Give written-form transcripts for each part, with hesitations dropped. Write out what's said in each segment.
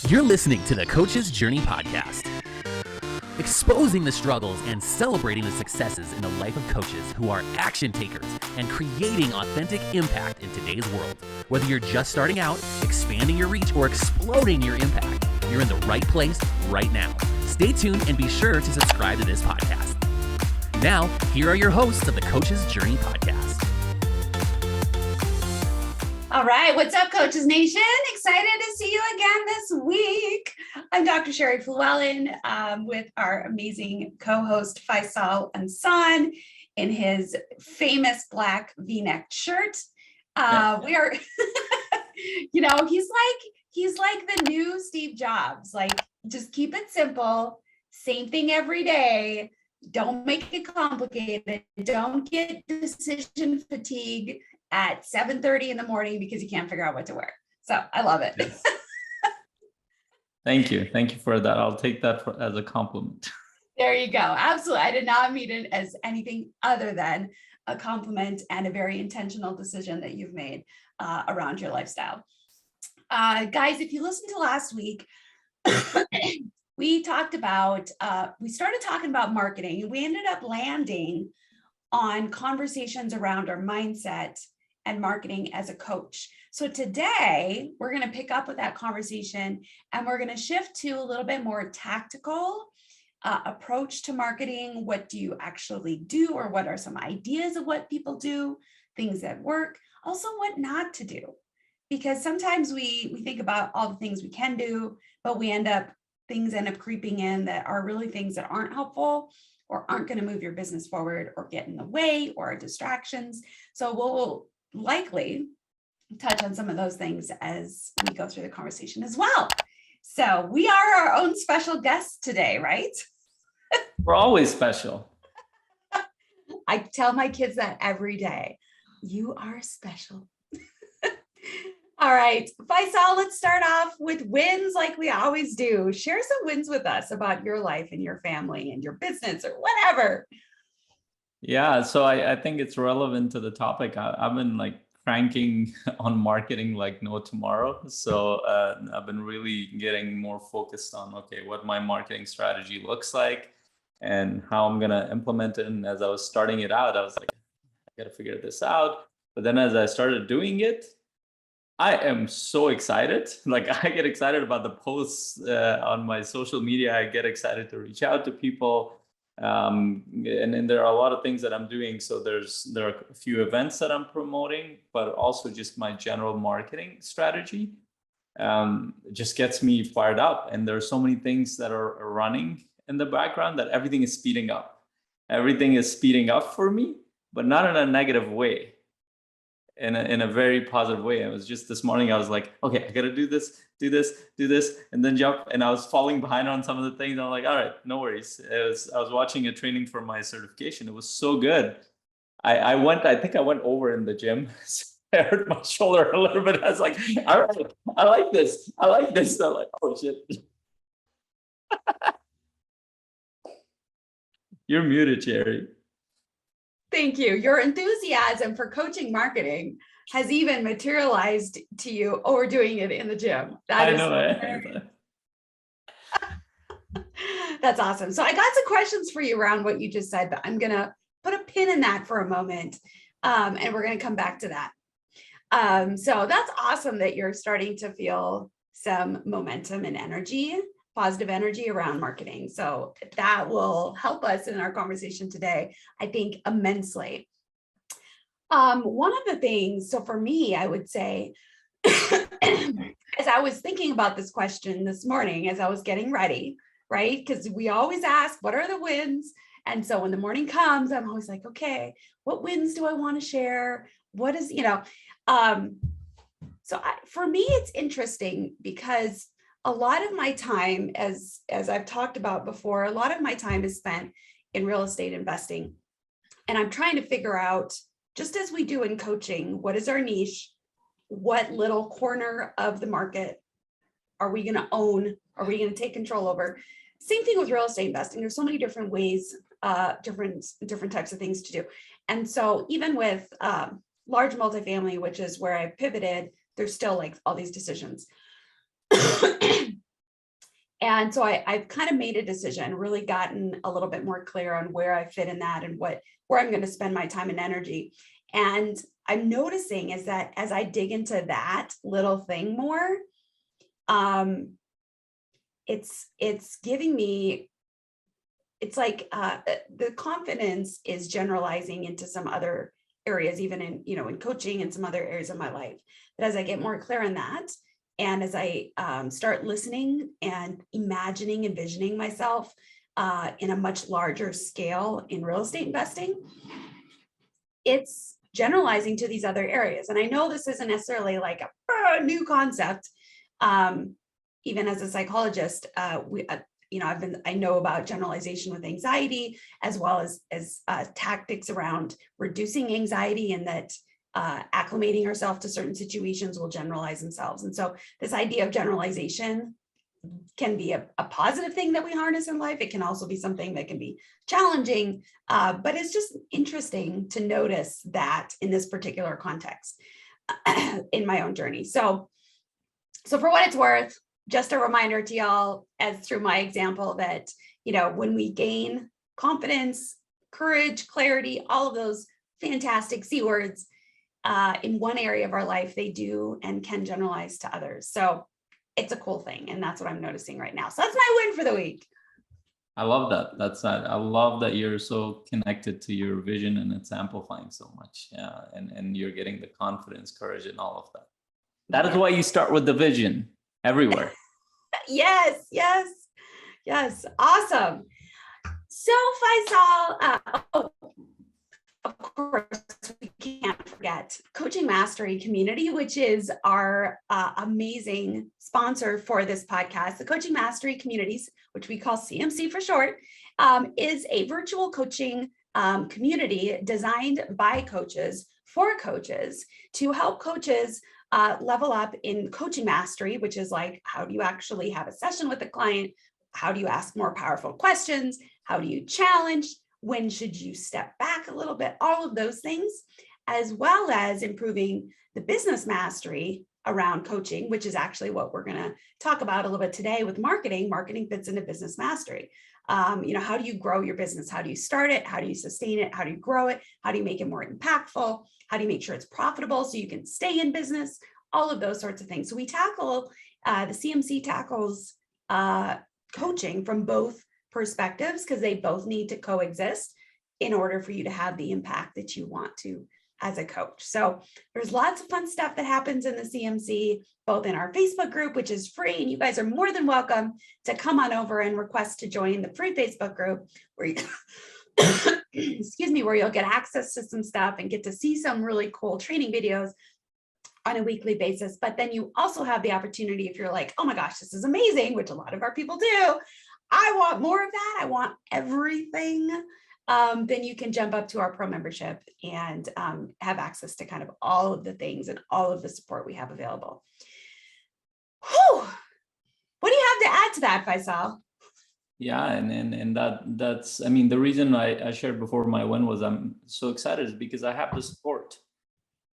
You're listening to the Coach's Journey podcast, exposing the struggles and celebrating the successes in the life of coaches who are action takers and creating authentic impact in today's world. Whether you're just starting out, expanding your reach, or exploding your impact, you're in the right place right now. Stay tuned and be sure to subscribe to this podcast. Now, here are your hosts of the Coach's Journey podcast. All right. What's up, Coaches Nation? Excited to see you again this week. I'm Dr. Sheri Fluellen with our amazing co-host Faisal Ensaun in his famous black V-neck shirt. We are, he's like the new Steve Jobs. Like, just keep it simple. Same thing every day. Don't make it complicated. Don't get decision fatigue at 7:30 in the morning because you can't figure out what to wear. So I love it. Yes. Thank you. Thank you for that. I'll take that as a compliment. There you go. Absolutely. I did not mean it as anything other than a compliment and a very intentional decision that you've made around your lifestyle. Guys, if you listened to last week, we started talking about marketing, and we ended up landing on conversations around our mindset and marketing as a coach. So today we're going to pick up with that conversation, and we're going to shift to a little bit more tactical approach to marketing. What do you actually do, or what are some ideas of what people do, things that work, also what not to do? Because sometimes we think about all the things we can do, but things end up creeping in that are really things that aren't helpful or aren't going to move your business forward or get in the way or are distractions. So we'll likely touch on some of those things as we go through the conversation as well. So we are our own special guests today, right? We're always special. I tell my kids that every day. You are special. All right, Faisal, let's start off with wins like we always do. Share some wins with us about your life and your family and your business or whatever. Yeah, so I think it's relevant to the topic. I've been cranking on marketing like no tomorrow. So I've been really getting more focused on, what my marketing strategy looks like and how I'm going to implement it. And as I was starting it out, I was like, I got to figure this out. But then as I started doing it, I am so excited. I get excited about the posts on my social media. I get excited to reach out to people. And then there are a lot of things that I'm doing. So there are a few events that I'm promoting, but also just my general marketing strategy just gets me fired up. And there are so many things that are running in the background that everything is speeding up. Everything is speeding up for me, but not in a negative way. In a very positive way. It was just this morning, I was like, okay, I got to do this, and then jump. And I was falling behind on some of the things. I'm like, all right, no worries. I was watching a training for my certification. It was so good. I think I went over in the gym. I hurt my shoulder a little bit. I was like, all right, I like this. I'm like, oh shit. You're muted, Jerry. Thank you. Your enthusiasm for coaching marketing has even materialized to you overdoing it in the gym. I know. That's awesome. So I got some questions for you around what you just said, but I'm going to put a pin in that for a moment. And we're going to come back to that. So that's awesome that you're starting to feel some momentum and positive energy around marketing. So that will help us in our conversation today, I think, immensely. One of the things, so for me, I would say, as I was thinking about this question this morning, as I was getting ready, right? Because we always ask, what are the wins? And so when the morning comes, I'm always like, okay, what wins do I want to share? What is, for me, it's interesting because a lot of my time, as I've talked about before, a lot of my time is spent in real estate investing. And I'm trying to figure out, just as we do in coaching, what is our niche? What little corner of the market are we going to own? Are we going to take control over? Same thing with real estate investing. There's so many different ways, different types of things to do. And so even with large multifamily, which is where I pivoted, there's still like all these decisions. And so I've kind of made a decision, really gotten a little bit more clear on where I fit in that and where I'm going to spend my time and energy. And I'm noticing is that as I dig into that little thing more, it's giving me, it's like the confidence is generalizing into some other areas, even in, in coaching and some other areas of my life. But as I get more clear on that, and as I start listening and imagining, envisioning myself in a much larger scale in real estate investing, it's generalizing to these other areas. And I know this isn't necessarily like a new concept. Even as a psychologist, I know about generalization with anxiety, as well as tactics around reducing anxiety, and that acclimating ourselves to certain situations will generalize themselves. And so this idea of generalization can be a positive thing that we harness in life. It can also be something that can be challenging, but it's just interesting to notice that in this particular context in my own journey. So for what it's worth, just a reminder to y'all, as through my example, that, when we gain confidence, courage, clarity, all of those fantastic C words in one area of our life, they do and can generalize to others. So it's a cool thing. And that's what I'm noticing right now. So that's my win for the week. I love that. I love that you're so connected to your vision, and it's amplifying so much. Yeah. And you're getting the confidence, courage, and all of that. That is why you start with the vision everywhere. Yes. Awesome. So Faisal, of course, we can't forget Coaching Mastery Community, which is our amazing sponsor for this podcast. The Coaching Mastery Communities, which we call CMC for short, is a virtual coaching community designed by coaches for coaches to help coaches level up in coaching mastery, which is like, how do you actually have a session with a client? How do you ask more powerful questions? How do you challenge? When should you step back a little bit? All of those things, as well as improving the business mastery around coaching, which is actually what we're going to talk about a little bit today with marketing. Marketing fits into business mastery. How do you grow your business? How do you start it? How do you sustain it? How do you grow it? How do you make it more impactful? How do you make sure it's profitable so you can stay in business? All of those sorts of things. So we tackle, the CMC tackles coaching from both perspectives, because they both need to coexist in order for you to have the impact that you want to as a coach. So there's lots of fun stuff that happens in the CMC, both in our Facebook group, which is free, and you guys are more than welcome to come on over and request to join the free Facebook group where you excuse me, where you'll get access to some stuff and get to see some really cool training videos on a weekly basis. But then you also have the opportunity, if you're like, oh my gosh, this is amazing, which a lot of our people do, I want more of that, I want everything, then you can jump up to our pro membership and have access to kind of all of the things and all of the support we have available. Whew. What do you have to add to that, Faisal? Yeah, and that's, I mean, the reason I shared before my win was I'm so excited is because I have the support.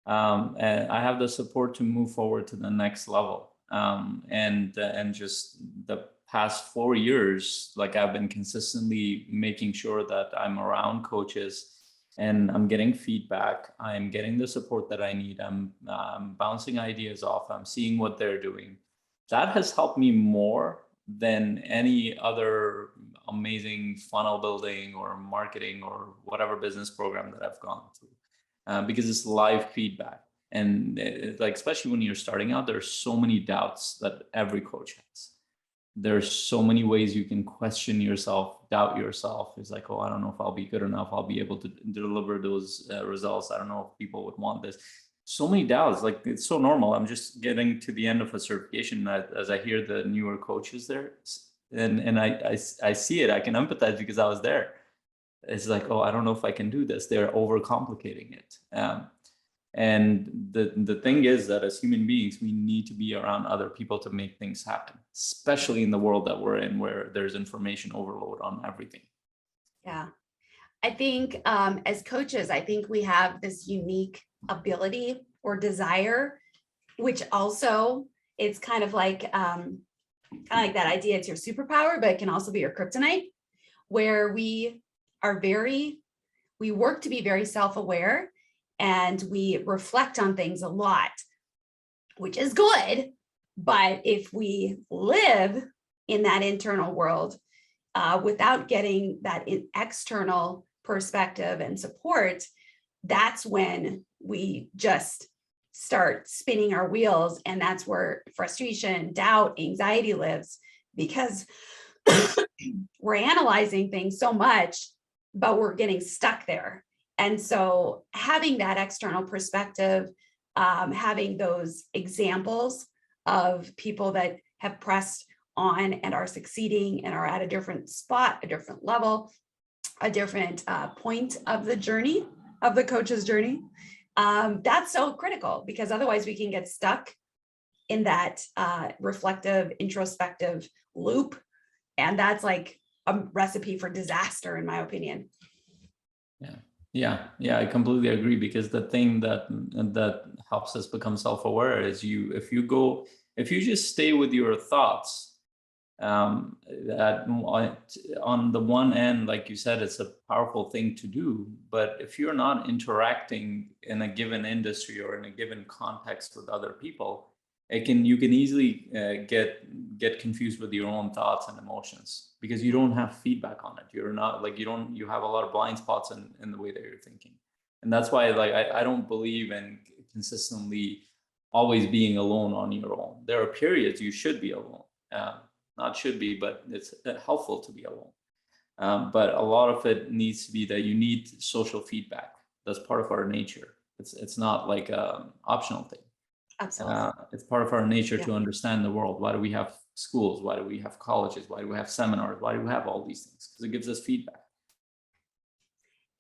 And I have the support to move forward to the next level. And just the past 4 years, like I've been consistently making sure that I'm around coaches and I'm getting feedback. I'm getting the support that I need. I'm bouncing ideas off. I'm seeing what they're doing. That has helped me more than any other amazing funnel building or marketing or whatever business program that I've gone through, because it's live feedback. And like, especially when you're starting out, there's so many doubts that every coach has. There's so many ways you can question yourself, doubt yourself. It's like, oh, I don't know if I'll be good enough. I'll be able to deliver those results. I don't know if people would want this. So many doubts, like it's so normal. I'm just getting to the end of a certification as I hear the newer coaches there, and I see it. I can empathize because I was there. It's like, oh, I don't know if I can do this. They're overcomplicating it. And the thing is that as human beings, we need to be around other people to make things happen, especially in the world that we're in, where there's information overload on everything. Yeah. I think as coaches, I think we have this unique ability or desire, which also it's kind of like kind of like that idea, it's your superpower, but it can also be your kryptonite, where we work to be very self-aware and we reflect on things a lot, which is good. But if we live in that internal world without getting that external perspective and support, that's when we just start spinning our wheels. And that's where frustration, doubt, anxiety lives, because we're analyzing things so much, but we're getting stuck there. And so having that external perspective, having those examples of people that have pressed on and are succeeding and are at a different spot, a different level, a different point of the journey, of the coach's journey, that's so critical, because otherwise we can get stuck in that reflective, introspective loop. And that's like a recipe for disaster, in my opinion. Yeah, I completely agree, because the thing that helps us become self-aware is if you just stay with your thoughts, that on the one end, like you said, it's a powerful thing to do. But if you're not interacting in a given industry or in a given context with other people, you can easily get confused with your own thoughts and emotions, because you don't have feedback on it. You're not like, you have a lot of blind spots in the way that you're thinking. And that's why, like, I don't believe in consistently always being alone on your own. There are periods you should be alone. Not should be, but it's helpful to be alone. But a lot of it needs to be that you need social feedback. That's part of our nature. It's not like an optional thing. Absolutely. It's part of our nature to understand the world. Why do we have schools? Why do we have colleges? Why do we have seminars? Why do we have all these things? Because it gives us feedback.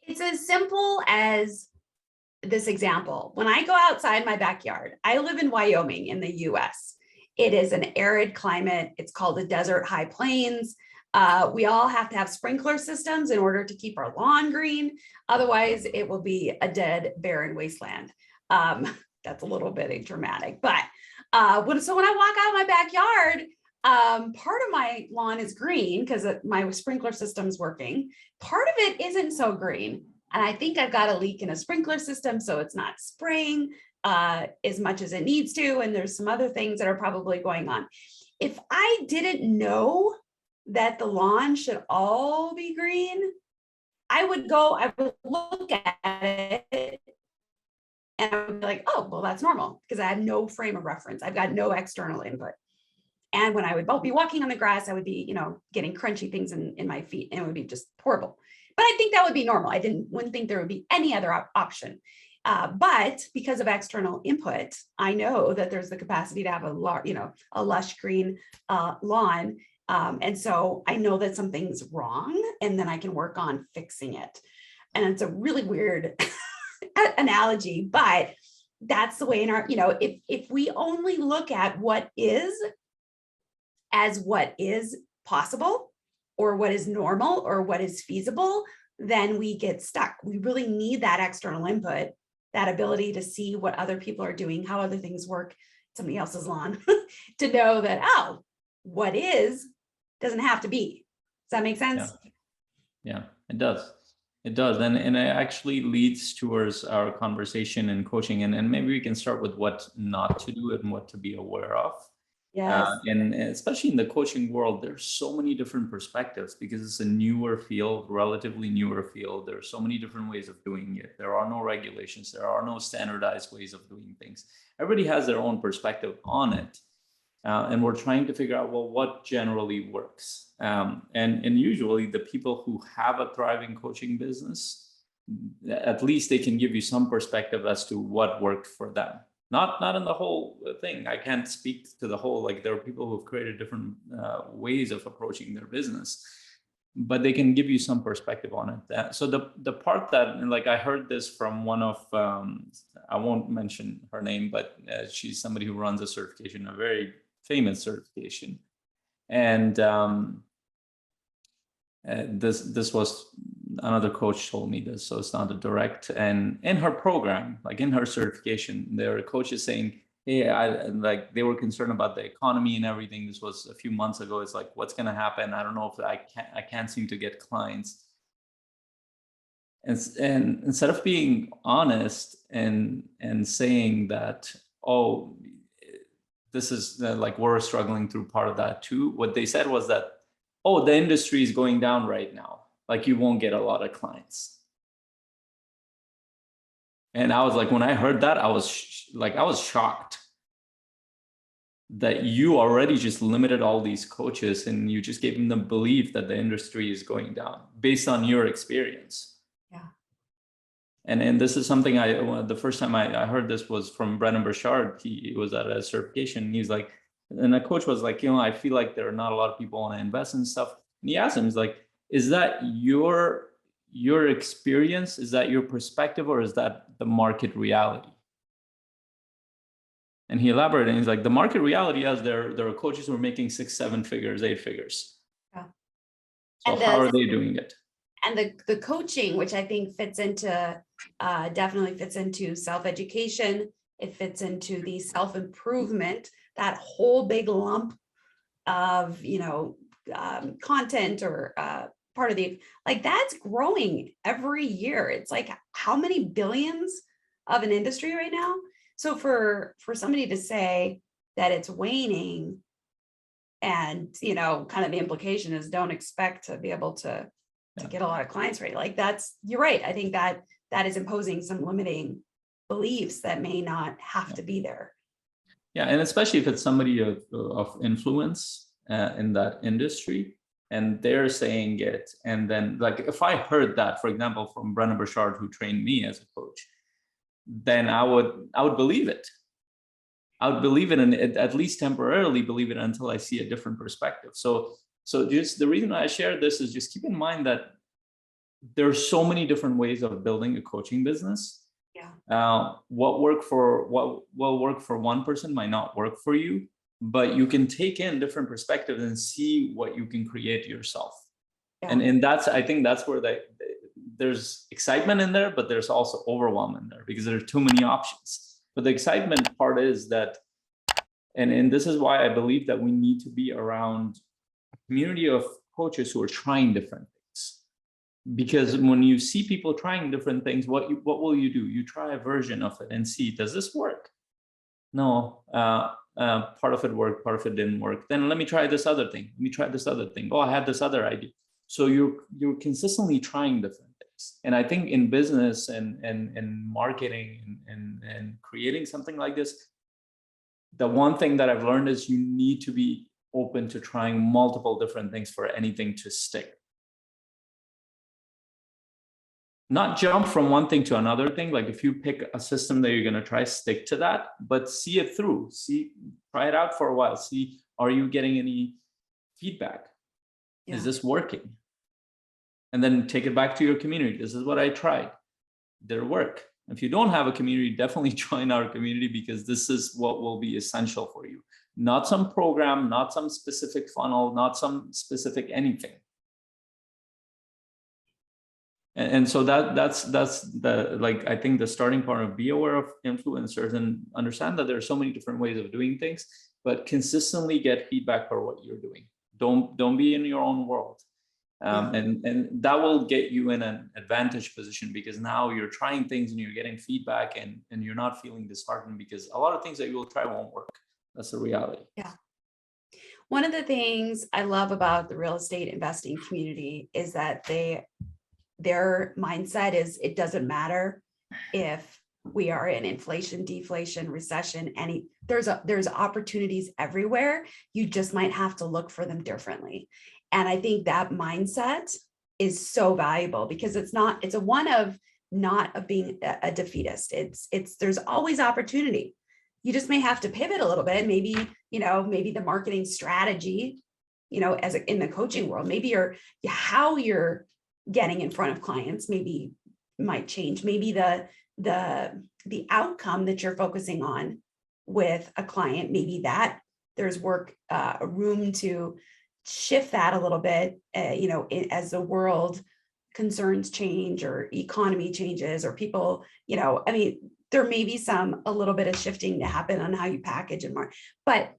It's as simple as this example. When I go outside my backyard, I live in Wyoming in the US. It is an arid climate. It's called a desert high plains. We all have to have sprinkler systems in order to keep our lawn green. Otherwise, it will be a dead, barren wasteland. That's a little bit dramatic, but when I walk out my backyard, part of my lawn is green because my sprinkler system's working. Part of it isn't so green. And I think I've got a leak in a sprinkler system, so it's not spraying as much as it needs to. And there's some other things that are probably going on. If I didn't know that the lawn should all be green, I would look at it and I would be like, oh, well, that's normal, because I have no frame of reference. I've got no external input. And when I would be walking on the grass, I would be, getting crunchy things in my feet, and it would be just horrible. But I think that would be normal. Wouldn't think there would be any other option. But because of external input, I know that there's the capacity to have a lush green lawn. And so I know that something's wrong, and then I can work on fixing it. And it's a really weird analogy, but that's the way in our, if we only look at what is as what is possible, or what is normal, or what is feasible, then we get stuck. We really need that external input, that ability to see what other people are doing, how other things work, somebody else's lawn, to know that, oh, what is doesn't have to be. Does that make sense? Yeah, it does. It does. And it actually leads towards our conversation in coaching. And maybe we can start with what not to do and what to be aware of. Yes. And especially in the coaching world, there's so many different perspectives, because it's a newer field, relatively newer field. There are so many different ways of doing it. There are no regulations. There are no standardized ways of doing things. Everybody has their own perspective on it. And we're trying to figure out, well, what generally works. And usually the people who have a thriving coaching business, at least they can give you some perspective as to what worked for them. Not in the whole thing. I can't speak to the whole, like, there are people who've created different ways of approaching their business, but they can give you some perspective on it. So the part that, like, I heard this from one of, I won't mention her name, but she's somebody who runs a certification, a very famous certification. And this was, another coach told me this, so it's not a direct. And in her program, like in her certification, their coach is saying, yeah, like they were concerned about the economy and everything. This was a few months ago. It's like, what's going to happen? I don't know if I can't seem to get clients. And instead of being honest and saying that, oh, this is like we're struggling through part of that too, what they said was that, oh, the industry is going down right now, like you won't get a lot of clients. And I was like, when I heard that, I was shocked that you already just limited all these coaches and you just gave them the belief that the industry is going down based on your experience. Yeah. And this is something the first time I heard this was from Brennan Burchard. He was at a certification. He's like, and the coach was like, I feel like there are not a lot of people want to invest in stuff. And he asked him, he's like, is that your experience? Is that your perspective, or is that the market reality? And he elaborated, and he's like, the market reality is there are coaches who are making 6, 7 figures, 8 figures. Yeah. So how are they doing it? And the coaching, which I think definitely fits into self-education. It fits into the self-improvement, that whole big lump of, content or part of that's growing every year. It's like, how many billions of an industry right now? So for somebody to say that it's waning, and kind of the implication is don't expect to be able to get a lot of clients, right? Like you're right. I think that is imposing some limiting beliefs that may not have to be there. Yeah, and especially if it's somebody of influence in that industry, and they're saying it, and then like if I heard that, for example, from Brennan Burchard, who trained me as a coach, then I would believe it. I would believe it, and at least temporarily believe it until I see a different perspective. So just the reason I share this is just keep in mind that there's so many different ways of building a coaching business. Yeah. What will work for one person might not work for you, but you can take in different perspectives and see what you can create yourself. Yeah. And I think that's where there's excitement in there, but there's also overwhelm in there because there are too many options. But the excitement part is that, and this is why I believe that we need to be around a community of coaches who are trying different things. Because when you see people trying different things, what will you do? You try a version of it and see, does this work? No, part of it worked, part of it didn't work. Then let me try this other thing. Let me try this other thing. Oh, I had this other idea. So you're consistently trying different things. And I think in business and marketing and creating something like this, the one thing that I've learned is you need to be open to trying multiple different things for anything to stick. Not jump from one thing to another thing. Like if you pick a system that you're going to try, stick to that, but see it through. Try it out for a while. See, are you getting any feedback? Yeah. Is this working? And then take it back to your community. This is what I tried. Did it work? If you don't have a community, definitely join our community, because this is what will be essential for you. Not some program, not some specific funnel, not some specific anything. And so that's the, like, I think the starting point of be aware of influencers and understand that there are so many different ways of doing things, but consistently get feedback for what you're doing. Don't be in your own world. And that will get you in an advantage position, because now you're trying things and you're getting feedback, and you're not feeling disheartened, because a lot of things that you will try won't work. That's the reality. Yeah. One of the things I love about the real estate investing community is that their mindset is, it doesn't matter if we are in inflation, deflation, recession, there's opportunities everywhere. You just might have to look for them differently. And I think that mindset is so valuable, because it's a one of not of being a defeatist. There's always opportunity. You just may have to pivot a little bit. Maybe the marketing strategy, as in the coaching world, maybe how you're getting in front of clients maybe might change. Maybe the outcome that you're focusing on with a client, maybe that there's room to shift that a little bit, as the world concerns change or economy changes, or people, there may be a little bit of shifting to happen on how you package and market, but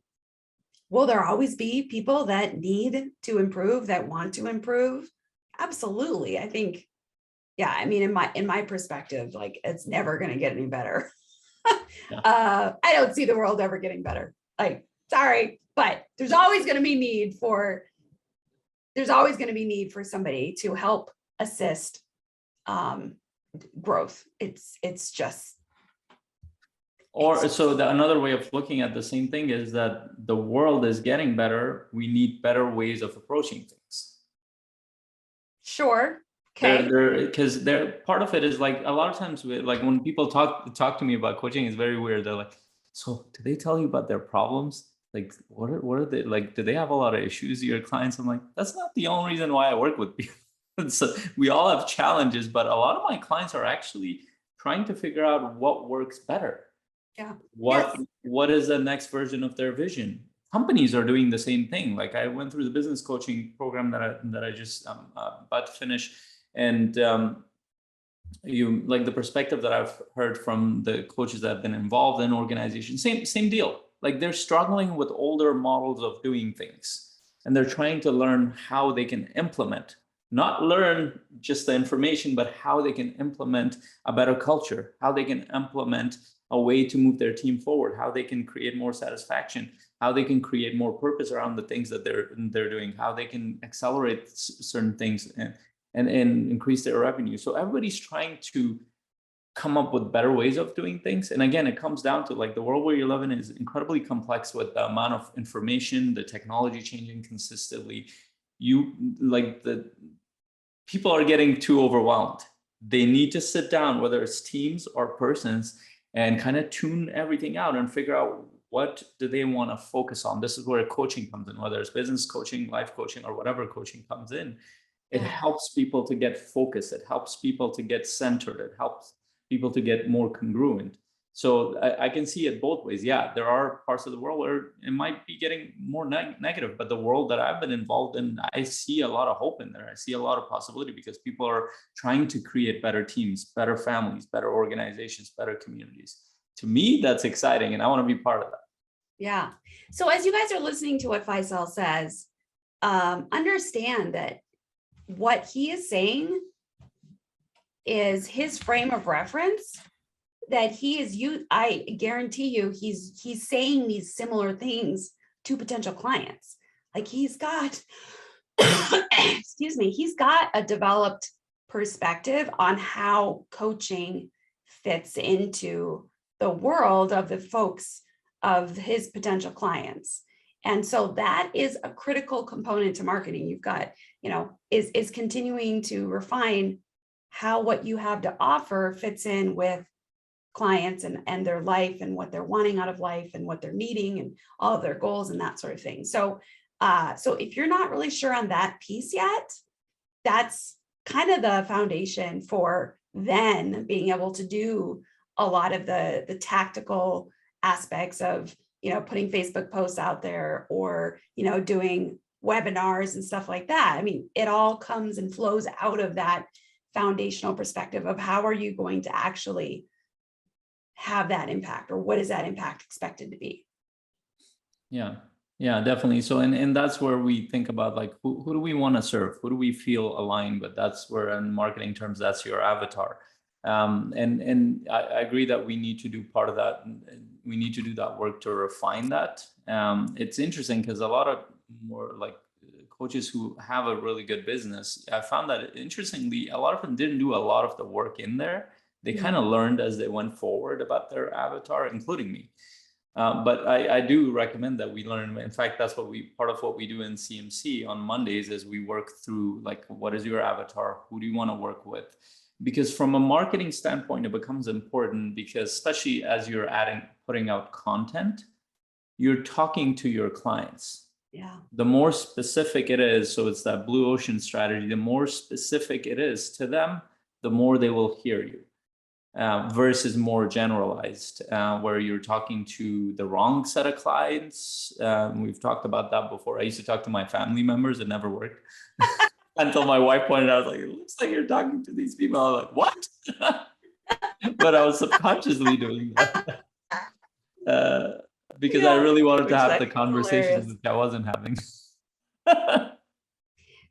will there always be people that need to improve, that want to improve? Absolutely. I think, yeah, I mean, in my perspective, like, it's never going to get any better. I don't see the world ever getting better. Like, sorry, but there's always going to be need for somebody to help assist growth. It's just. Another way of looking at the same thing is that the world is getting better. We need better ways of approaching things. Sure. Okay. Because part of it is like, a lot of times like when people talk to me about coaching, it's very weird. They're like, so do they tell you about their problems? Like, what are they like? Do they have a lot of issues, your clients? I'm like, that's not the only reason why I work with people. So we all have challenges, but a lot of my clients are actually trying to figure out what works better. Yeah. What is the next version of their vision? Companies are doing the same thing. Like, I went through the business coaching program that I just about to finish, and like the perspective that I've heard from the coaches that have been involved in organizations, same deal. Like, they're struggling with older models of doing things, and they're trying to learn how they can implement, not learn just the information, but how they can implement a better culture, how they can implement a way to move their team forward, how they can create more satisfaction, how they can create more purpose around the things that they're doing, how they can accelerate certain things and increase their revenue. So everybody's trying to come up with better ways of doing things. And again, it comes down to, like, the world where you live in is incredibly complex with the amount of information, the technology changing consistently. The people are getting too overwhelmed. They need to sit down, whether it's teams or persons, and kind of tune everything out and figure out what do they want to focus on. This is where coaching comes in, whether it's business coaching, life coaching, or whatever coaching comes in. It helps people to get focused. It helps people to get centered. It helps people to get more congruent. So I can see it both ways. Yeah, there are parts of the world where it might be getting more negative, but the world that I've been involved in, I see a lot of hope in there. I see a lot of possibility because people are trying to create better teams, better families, better organizations, better communities. To me, that's exciting, and I want to be part of that. Yeah. So as you guys are listening to what Faisal says, understand that what he is saying is his frame of reference, that he is I guarantee you he's saying these similar things to potential clients. Like, he's got excuse me, he's got a developed perspective on how coaching fits into the world of the folks of his potential clients. And so that is a critical component to marketing. You've got, is continuing to refine how what you have to offer fits in with clients and their life and what they're wanting out of life and what they're needing and all of their goals and that sort of thing. So if you're not really sure on that piece yet, that's kind of the foundation for then being able to do a lot of the tactical aspects of, putting Facebook posts out there or, doing webinars and stuff like that. I mean, it all comes and flows out of that foundational perspective of how are you going to actually have that impact, or what is that impact expected to be? Yeah, definitely. So, and that's where we think about, like, who do we want to serve? Who do we feel aligned with? That's where, in marketing terms, that's your avatar. And I agree that we need to do part of that. We need to do that work to refine that. It's interesting because a lot of more like coaches who have a really good business, I found that, interestingly, a lot of them didn't do a lot of the work in there. They kind of learned as they went forward about their avatar, including me. But I do recommend that we learn. In fact, that's part of what we do in CMC on Mondays is we work through, like, what is your avatar? Who do you want to work with? Because from a marketing standpoint, it becomes important because, especially as you're putting out content, you're talking to your clients. Yeah. The more specific it is, so it's that blue ocean strategy, the more specific it is to them, the more they will hear you. Versus more generalized, where you're talking to the wrong set of clients. We've talked about that before. I used to talk to my family members. It never worked. Until my wife pointed out, like, it looks like you're talking to these people. I was like, what? but I was subconsciously doing that because I Yeah, really wanted to which have that the is conversations hilarious. which I wasn't having.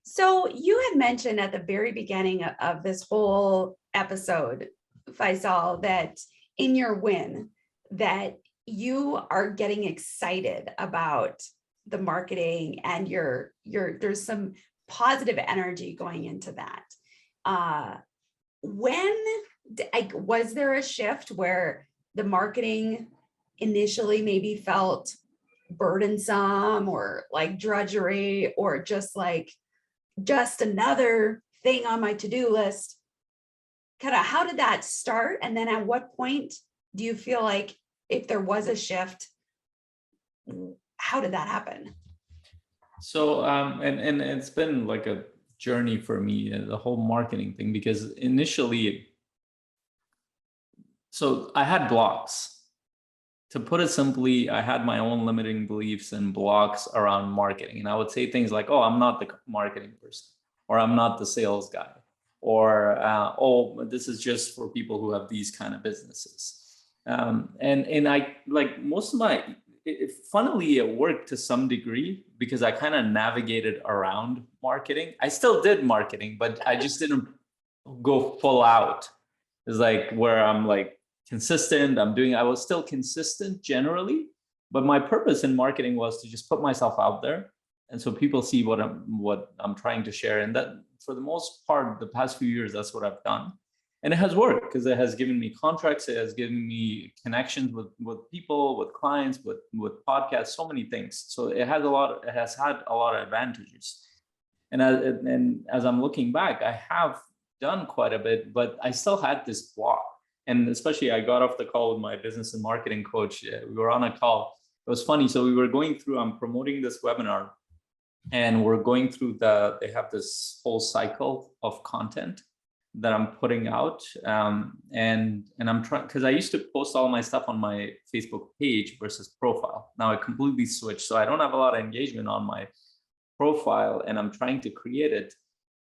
So you had mentioned at the very beginning of this whole episode, Faisal, that in your win, that you are getting excited about the marketing and there's some positive energy going into that. When was there a shift where the marketing initially maybe felt burdensome or like drudgery or just another thing on my to-do list? Kind of how did that start? And then at what point do you feel like if there was a shift, how did that happen? So and it's been like a journey for me, the whole marketing thing, because initially, so I had blocks. To put it simply, I had my own limiting beliefs and blocks around marketing. And I would say things like, oh, I'm not the marketing person, or I'm not the sales guy, or, oh, this is just for people who have these kind of businesses. And I, like most of my, funnily, it worked to some degree because I kind of navigated around marketing. I still did marketing, but I just didn't go full out. It's like where I'm like, consistent. I was still consistent generally, but my purpose in marketing was to just put myself out there. And so people see what I'm trying to share. And that for the most part, the past few years, that's what I've done. And it has worked because it has given me contracts. It has given me connections with people, with clients, with podcasts, so many things. So it has had a lot of advantages. And as I'm looking back, I have done quite a bit, but I still had this block. And especially I got off the call with my business and marketing coach. We were on a call. It was funny. So we were going through, I'm promoting this webinar and we're going through they have this whole cycle of content that I'm putting out. And I'm trying, because I used to post all my stuff on my Facebook page versus profile. Now I completely switched. So I don't have a lot of engagement on my profile and I'm trying to create it.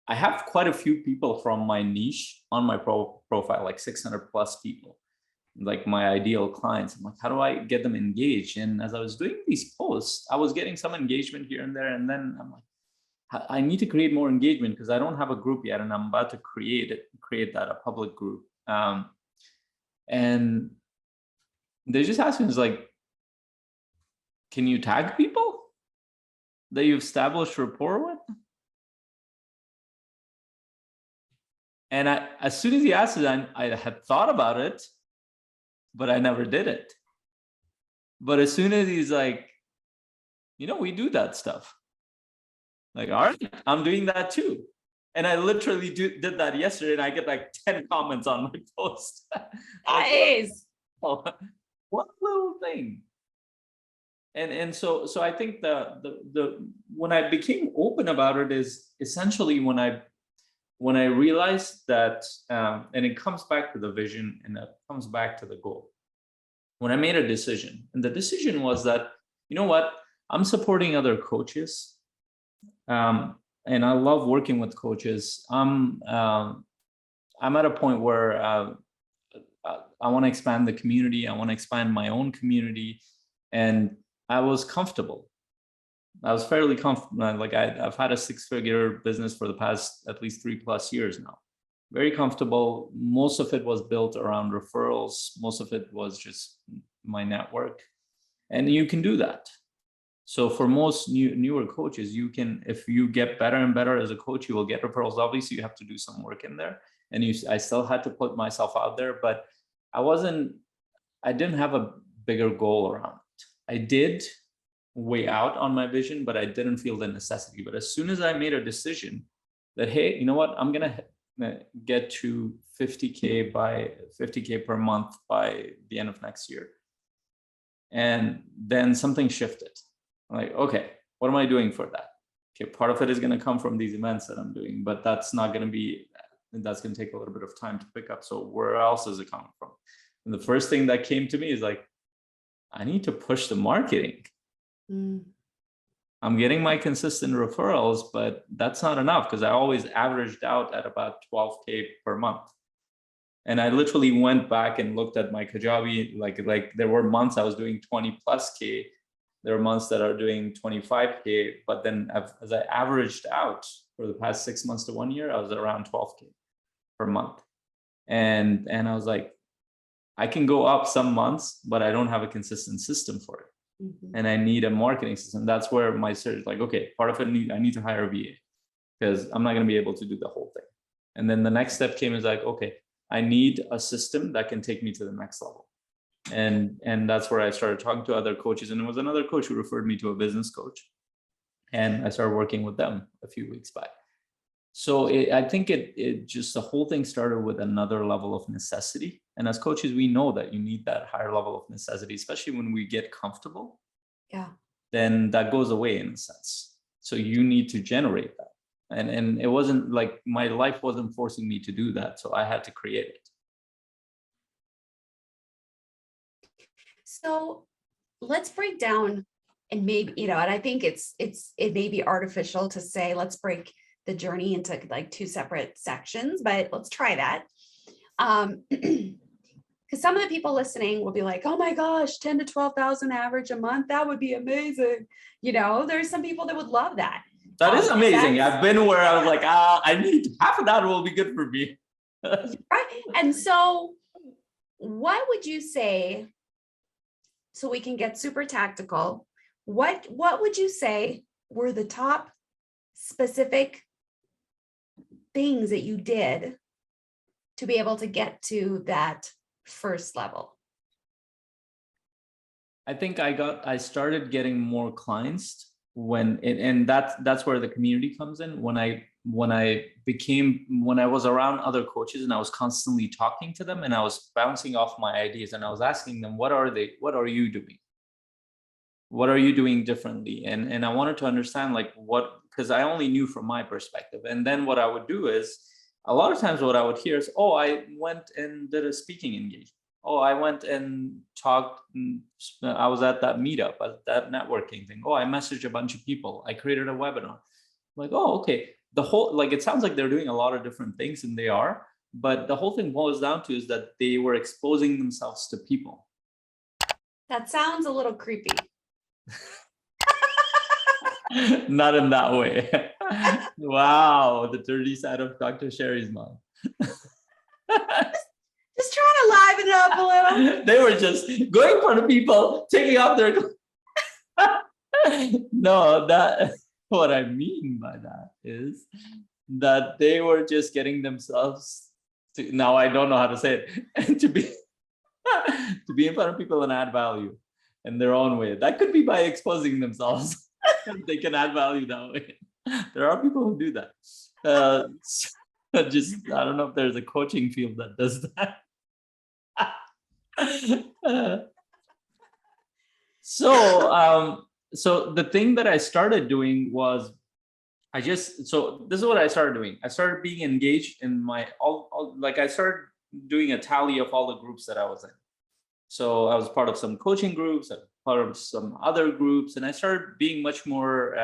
I have quite a few people from my niche on my profile, like 600 plus people, like my ideal clients. I'm like, how do I get them engaged? And as I was doing these posts, I was getting some engagement here and there. And then I'm like, I need to create more engagement because I don't have a group yet. And I'm about to create that, a public group. And they just asked me, it's like, can you tag people that you've established rapport with? And as soon as he asked it, I had thought about it, but I never did it. But as soon as he's like, we do that stuff. Like, all right, I'm doing that too. And I literally did that yesterday and I get like 10 comments on my post. Nice. Oh, one little thing. And so I think the when I became open about it is essentially when I realized that, and it comes back to the vision and it comes back to the goal. When I made a decision, and the decision was that, you know what, I'm supporting other coaches. And I love working with coaches. I'm at a point where I want to expand the community. I want to expand my own community. And I was comfortable. I was fairly comfortable. Like I've had a 6-figure business for the past at least 3+ years now. Very comfortable. Most of it was built around referrals. Most of it was just my network. And you can do that. So for most newer coaches, you can, if you get better and better as a coach, you will get referrals. Obviously, you have to do some work in there. And I still had to put myself out there, but I didn't have a bigger goal around it. I did way out on my vision, but I didn't feel the necessity. But as soon as I made a decision that, hey, you know what, I'm going to get to 50K per month by the end of next year. And then something shifted. I'm like, okay, what am I doing for that? Okay, part of it is going to come from these events that I'm doing, but that's going to take a little bit of time to pick up. So where else is it coming from? And the first thing that came to me is like, I need to push the marketing. I'm getting my consistent referrals, but that's not enough because I always averaged out at about 12K per month. And I literally went back and looked at my Kajabi, like there were months I was doing 20 plus K. There are months that are doing 25K, but then as I averaged out for the past 6 months to 1 year, I was around 12K per month. And I was like, I can go up some months, but I don't have a consistent system for it. Mm-hmm. And I need a marketing system. That's where my search, like, okay, part of it, I need to hire a VA because I'm not going to be able to do the whole thing. And then the next step came is like, okay, I need a system that can take me to the next level. And that's where I started talking to other coaches. And it was another coach who referred me to a business coach. And I started working with them a few weeks back. So I think it just, the whole thing started with another level of necessity. And as coaches, we know that you need that higher level of necessity, especially when we get comfortable. Yeah. Then that goes away in a sense. So you need to generate that. And it wasn't like my life wasn't forcing me to do that. So I had to create it. So let's break down, and maybe, and I think it may be artificial to say, let's break the journey into like 2 separate sections, but let's try that. Because some of the people listening will be like, oh my gosh, 10 to 12,000 average a month. That would be amazing. There's some people that would love that. That is amazing. I've been where I was like, I need half of that will be good for me. Right. And so what would you say, so we can get super tactical, what would you say were the top specific things that you did to be able to get to that first level? I think I started getting more clients and that's where the community comes in. When I was around other coaches and I was constantly talking to them and I was bouncing off my ideas and I was asking them, what are you doing? What are you doing differently? And I wanted to understand because I only knew from my perspective. And then what I would do is, a lot of times what I would hear is, oh, I went and did a speaking engagement. Oh, I went and talked. I was at that meetup, at that networking thing. Oh, I messaged a bunch of people. I created a webinar. I'm like, oh, okay. The whole, it sounds like they're doing a lot of different things, and they are. But the whole thing boils down to is that they were exposing themselves to people. That sounds a little creepy. Not in that way. Wow, the dirty side of Dr. Sheri's mind. Just trying to liven it up a little. They were just going in front of people, taking off their No, what I mean by that is that they were just getting themselves to, now I don't know how to say it, to be in front of people and add value in their own way. That could be by exposing themselves. They can add value that way. There are people who do that. Just, I don't know if there's a coaching field that does that. So the thing that I started doing was, so this is what I started doing. I started being engaged in my, I started doing a tally of all the groups that I was in. So I was part of some coaching groups, I was part of some other groups, and I started being much more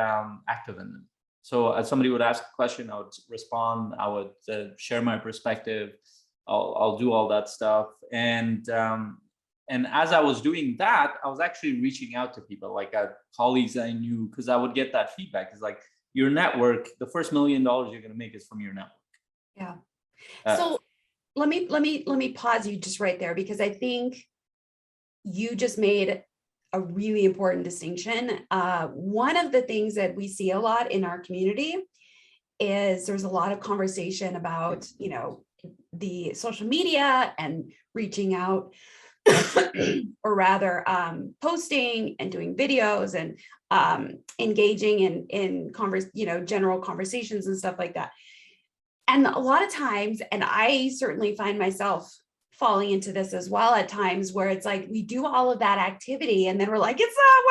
active in them. So as somebody would ask a question, I would respond, I would share my perspective, I'll do all that stuff. And as I was doing that, I was actually reaching out to people, colleagues I knew, because I would get that feedback. It's like, your network, the first $1 million you're going to make is from your network. Yeah. So let me pause you just right there, because I think you just made a really important distinction. One of the things that we see a lot in our community is there's a lot of conversation about, the social media and reaching out, or rather posting and doing videos and engaging in general conversations and stuff like that. And a lot of times, and I certainly find myself falling into this as well at times, where it's like we do all of that activity and then we're like, it's not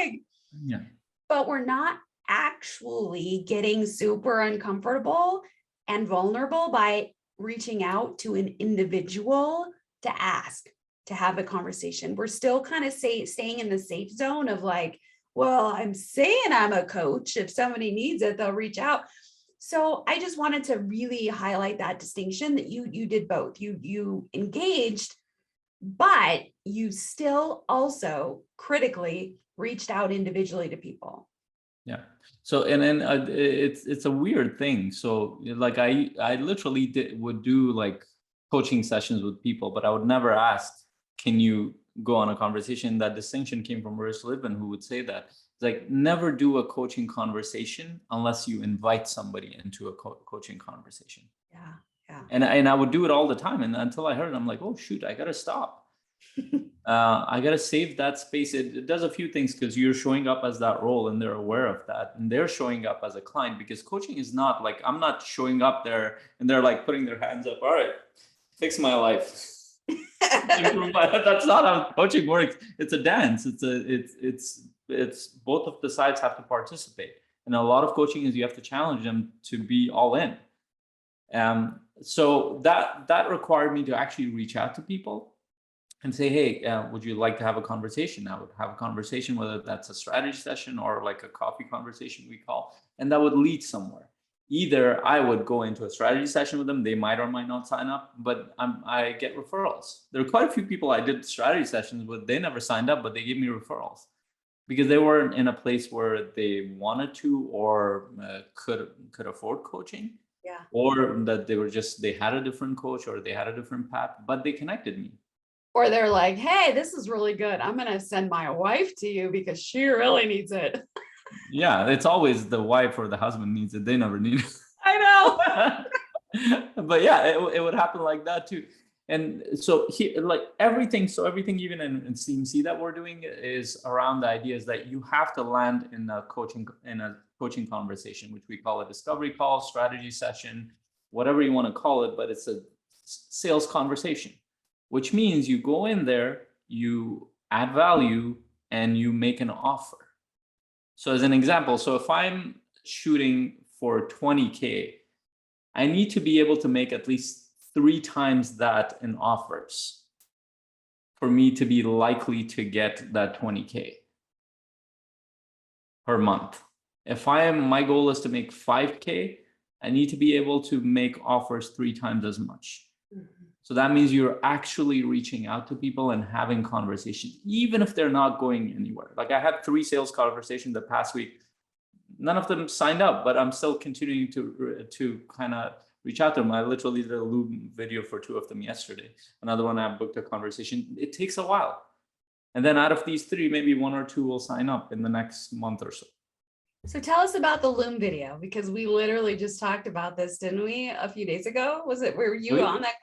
working. Yeah. But we're not actually getting super uncomfortable and vulnerable by reaching out to an individual to ask, to have a conversation. We're still kind of staying in the safe zone of like, well, I'm saying I'm a coach. If somebody needs it, they'll reach out. So I just wanted to really highlight that distinction that you did both. You engaged, but you still also critically reached out individually to people. Yeah. So and then it's a weird thing. So like I literally would do like coaching sessions with people, but I would never ask, can you go on a conversation? That distinction came from Bruce Lipton, who would say that. It's like, never do a coaching conversation unless you invite somebody into a coaching conversation. Yeah. Yeah. And I would do it all the time. And until I heard it, I'm like, oh shoot, I gotta stop. I gotta save that space. It does a few things, because you're showing up as that role and they're aware of that, and they're showing up as a client, because coaching is not like, I'm not showing up there and they're like putting their hands up, all right, fix my life. That's not how coaching works. It's a dance. It's both of the sides have to participate, and a lot of coaching is you have to challenge them to be all in. So that required me to actually reach out to people and say, hey, would you like to have a conversation? I would have a conversation, whether that's a strategy session or like a coffee conversation we call, and that would lead somewhere. Either I would go into a strategy session with them, they might or might not sign up, but I get referrals. There are quite a few people I did strategy sessions with, they never signed up, but they gave me referrals because they weren't in a place where they wanted to or could afford coaching. Yeah. Or that they had a different coach or they had a different path, but they connected me. Or they're like, hey, this is really good. I'm going to send my wife to you because she really needs it. Yeah, it's always the wife or the husband needs it. They never need it. I know. But yeah, it would happen like that too. And so here, like everything even in CMC that we're doing is around the ideas that you have to land in a coaching conversation, which we call a discovery call, strategy session, whatever you want to call it, but it's a sales conversation, which means you go in there, you add value, and you make an offer. So as an example, so if I'm shooting for 20K, I need to be able to make at least 3 times that in offers for me to be likely to get that 20K per month. If my goal is to make 5K, I need to be able to make offers 3 times as much. So that means you're actually reaching out to people and having conversations, even if they're not going anywhere. Like I had 3 sales conversations the past week. None of them signed up, but I'm still continuing to kind of reach out to them. I literally did a Loom video for 2 of them yesterday. Another one, I booked a conversation. It takes a while. And then out of these 3, maybe 1 or 2 will sign up in the next month or so. So tell us about the Loom video, because we literally just talked about this, didn't we, a few days ago? Were you on that?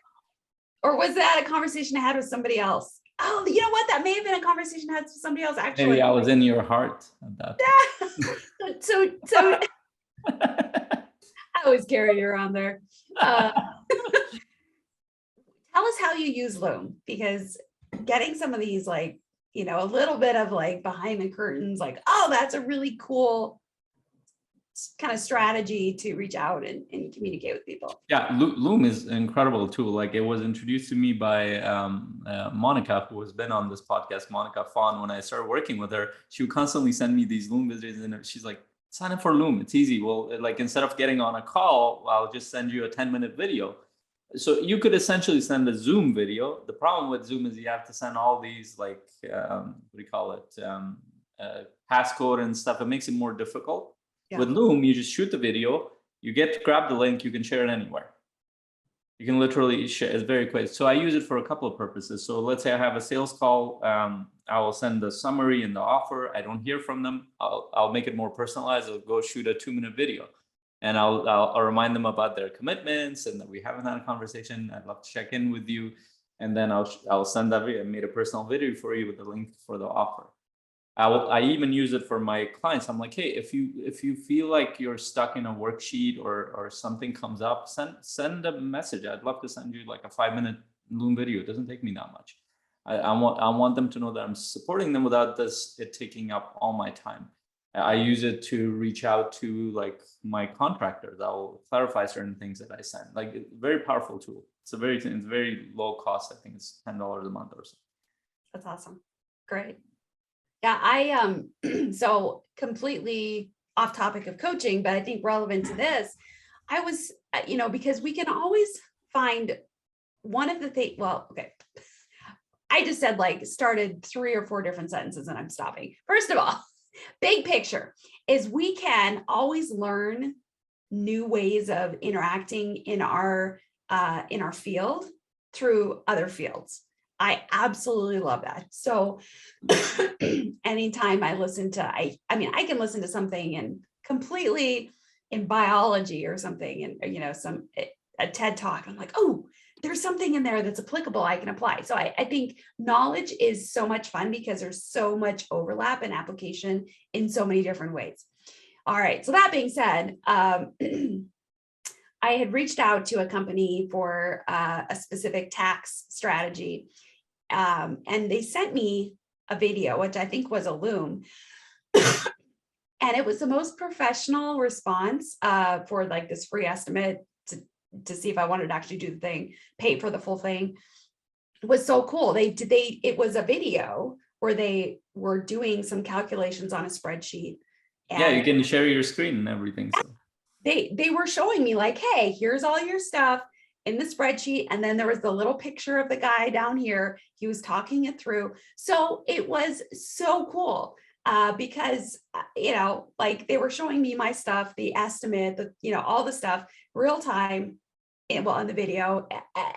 Or was that a conversation I had with somebody else? Oh, you know what? That may have been a conversation I had with somebody else, actually. Maybe I was in your heart at that time. So I always carry you around there. Tell us how you use Loom, because getting some of these, like, you know, a little bit of like behind the curtains, like, oh, that's a really cool kind of strategy to reach out and communicate with people. Yeah, Loom is an incredible tool. Like, it was introduced to me by Monica, who has been on this podcast, Monica Fawn. When I started working with her, she would constantly send me these Loom videos, and she's like, sign up for Loom, it's easy. Well, like, instead of getting on a call, I'll just send you a 10-minute video. So you could essentially send a Zoom video. The problem with Zoom is you have to send all these, like, what do you call it, passcode and stuff. It makes it more difficult. Yeah. With Loom, you just shoot the video, you get to grab the link, you can share it anywhere. You can literally share, it's very quick. So I use it for a couple of purposes. So let's say I have a sales call, I will send the summary and the offer. I don't hear from them. I'll make it more personalized. I'll go shoot a 2-minute video. And I'll remind them about their commitments and that we haven't had a conversation. I'd love to check in with you. And then I'll send that video. I made a personal video for you with the link for the offer. I even use it for my clients. I'm like, hey, if you feel like you're stuck in a worksheet or something comes up, send a message. I'd love to send you like a 5-minute Loom video. It doesn't take me that much. I want them to know that I'm supporting them without it taking up all my time. I use it to reach out to like my contractors. I'll clarify certain things that I send. Like, very powerful tool. It's very low cost. I think it's $10 a month or so. That's awesome. Great. Yeah, so completely off topic of coaching, but I think relevant to this. I was, because we can always find one of the things, well, okay. I just said started 3 or 4 different sentences and I'm stopping. First of all, big picture is we can always learn new ways of interacting in our field through other fields. I absolutely love that. So anytime I listen to, I can listen to something and completely in biology or something, and a TED talk, I'm like, oh, there's something in there that's applicable I can apply. So I think knowledge is so much fun because there's so much overlap and application in so many different ways. All right. So that being said, I had reached out to a company for a specific tax strategy. And they sent me a video, which I think was a Loom. And it was the most professional response for this free estimate to see if I wanted to actually do the thing, pay for the full thing. It was so cool. It was a video where they were doing some calculations on a spreadsheet. And yeah, you can share your screen and everything. So they were showing me hey, here's all your stuff in the spreadsheet. And then there was the little picture of the guy down here. He was talking it through. So it was so cool. Because, they were showing me my stuff, the estimate, all the stuff real time, in the video,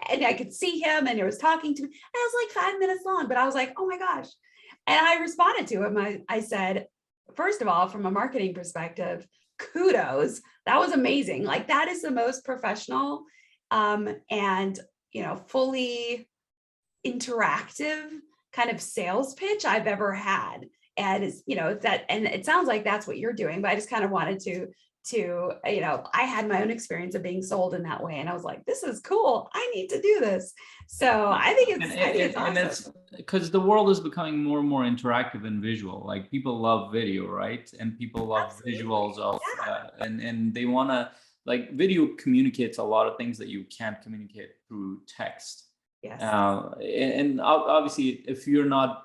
and I could see him and he was talking to me. And it was 5 minutes long, but I was like, oh my gosh. And I responded to him. I said, first of all, from a marketing perspective, kudos. That was amazing. That is the most professional, and, fully interactive kind of sales pitch I've ever had. And and it sounds like that's what you're doing, but I just kind of wanted to, I had my own experience of being sold in that way. And I was like, this is cool. I need to do this. So I think it's awesome. And it's because the world is becoming more and more interactive and visual. People love video, right? And people love Absolutely. Visuals of, and they want to, video communicates a lot of things that you can't communicate through text. Yes. And obviously, if you're not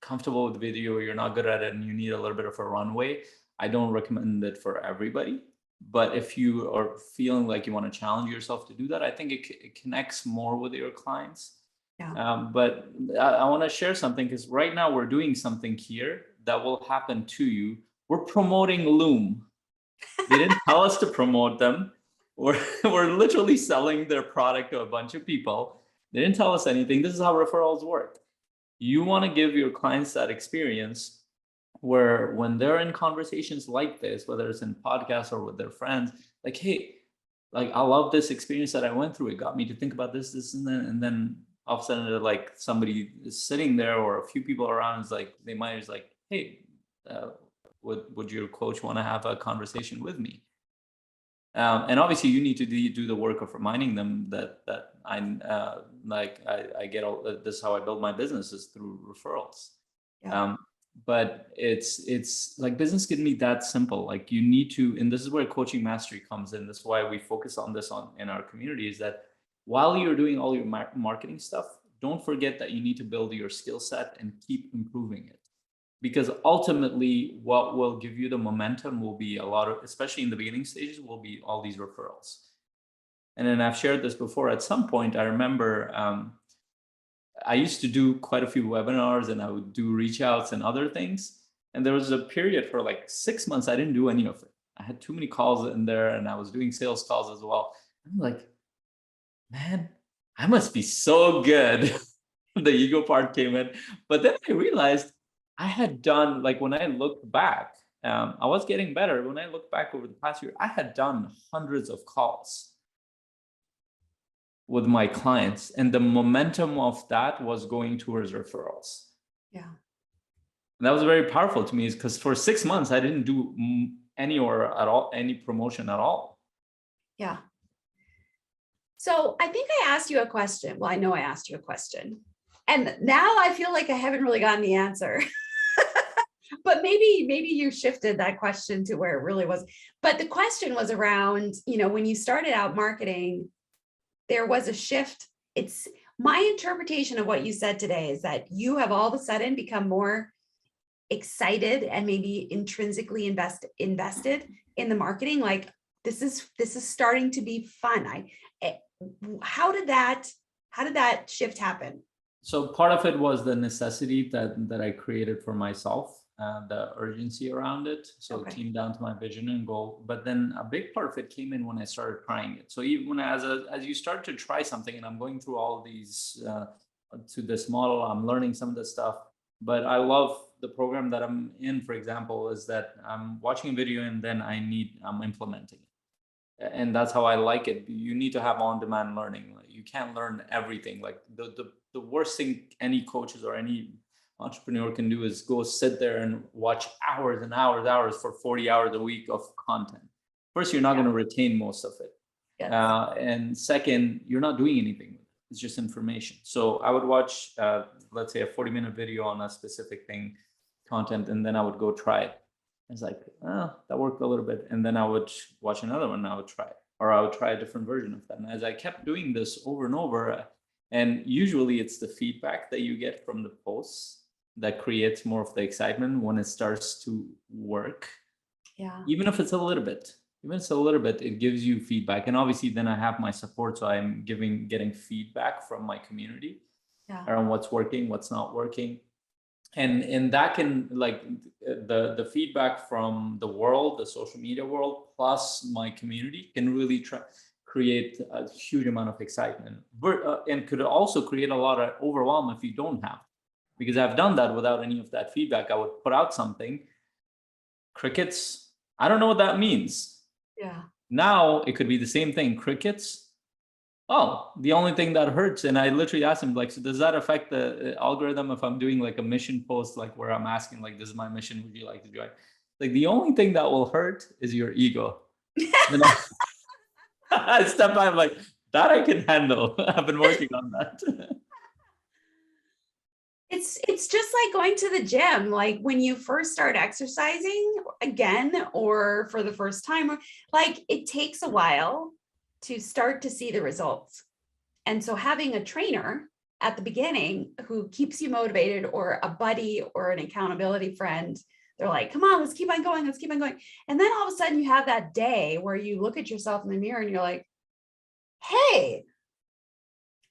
comfortable with video, you're not good at it, and you need a little bit of a runway, I don't recommend it for everybody. But if you are feeling like you want to challenge yourself to do that, I think it connects more with your clients. Yeah. But I want to share something, because right now we're doing something here that will happen to you. We're promoting Loom. They didn't tell us to promote them. We're literally selling their product to a bunch of people. They didn't tell us anything. This is how referrals work. You want to give your clients that experience where when they're in conversations like this, whether it's in podcasts or with their friends, hey, I love this experience that I went through. It got me to think about this, and then all of a sudden, somebody is sitting there or a few people around is they might is hey, would your coach want to have a conversation with me? And obviously, you need to do the work of reminding them that I get all this is how I build my business is through referrals. Yeah. But it's business can be that simple. You need to, and this is where coaching mastery comes in. This is why we focus on this in our community, is that while you're doing all your marketing stuff, don't forget that you need to build your skill set and keep improving it. Because ultimately, what will give you the momentum will be especially in the beginning stages, will be all these referrals. And then I've shared this before. At some point, I remember I used to do quite a few webinars, and I would do reach outs and other things. And there was a period for 6 months, I didn't do any of it. I had too many calls in there, and I was doing sales calls as well. I'm like, man, I must be so good. The ego part came in. But then I realized I had done, when I looked back, I was getting better. When I look back over the past year, I had done hundreds of calls with my clients, and the momentum of that was going towards referrals. Yeah. And that was very powerful to me, because for 6 months, I didn't do any promotion at all. Yeah. So I think I asked you a question. Well, I know I asked you a question, and now I feel like I haven't really gotten the answer. But maybe you shifted that question to where it really was. But the question was around, when you started out marketing, there was a shift. It's my interpretation of what you said today is that you have all of a sudden become more excited and maybe intrinsically invested in the marketing. this is starting to be fun. How did that shift happen? So part of it was the necessity that I created for myself, the urgency around it. So it came down to my vision and goal. But then a big part of it came in when I started trying it. So even as you start to try something, and I'm going through all of these to this model, I'm learning some of this stuff. But I love the program that I'm in, for example, is that I'm watching a video and then I'm implementing it. And that's how I like it. You need to have on-demand learning. You can't learn everything. Like the worst thing any coaches or any entrepreneur can do is go sit there and watch hours and hours for 40 hours a week of content. First, you're not going to retain most of it. Yes. And second, you're not doing anything with it. It's just information. So I would watch, let's say, a 40-minute video on a specific thing, content, and then I would go try it. It's like, oh, that worked a little bit. And then I would watch another one and I would try it. Or I would try a different version of that. And as I kept doing this over and over, and usually it's the feedback that you get from the posts that creates more of the excitement when it starts to work. Yeah. Even if it's a little bit, it gives you feedback. And obviously then I have my support. So I'm getting feedback from my community around what's working, what's not working. And that can, like, the feedback from the world, the social media world, plus my community can really create a huge amount of excitement, and could also create a lot of overwhelm if you don't have. Because I've done that without any of that feedback. I would put out something, crickets, I don't know what that means. Yeah. Now it could be the same thing, crickets. Oh, the only thing that hurts, and I literally asked him, like, so does that affect the algorithm if I'm doing like a mission post, like where I'm asking, like, this is my mission, would you like to join? Like, the only thing that will hurt is your ego. I step back, I'm like, that I can handle. I've been working on that. It's just like going to the gym. Like when you first start exercising again, or for the first time, like it takes a while to start to see the results. And so having a trainer at the beginning who keeps you motivated, or a buddy or an accountability friend, they're like, come on, let's keep on going. Let's keep on going. And then all of a sudden you have that day where you look at yourself in the mirror and you're like, hey,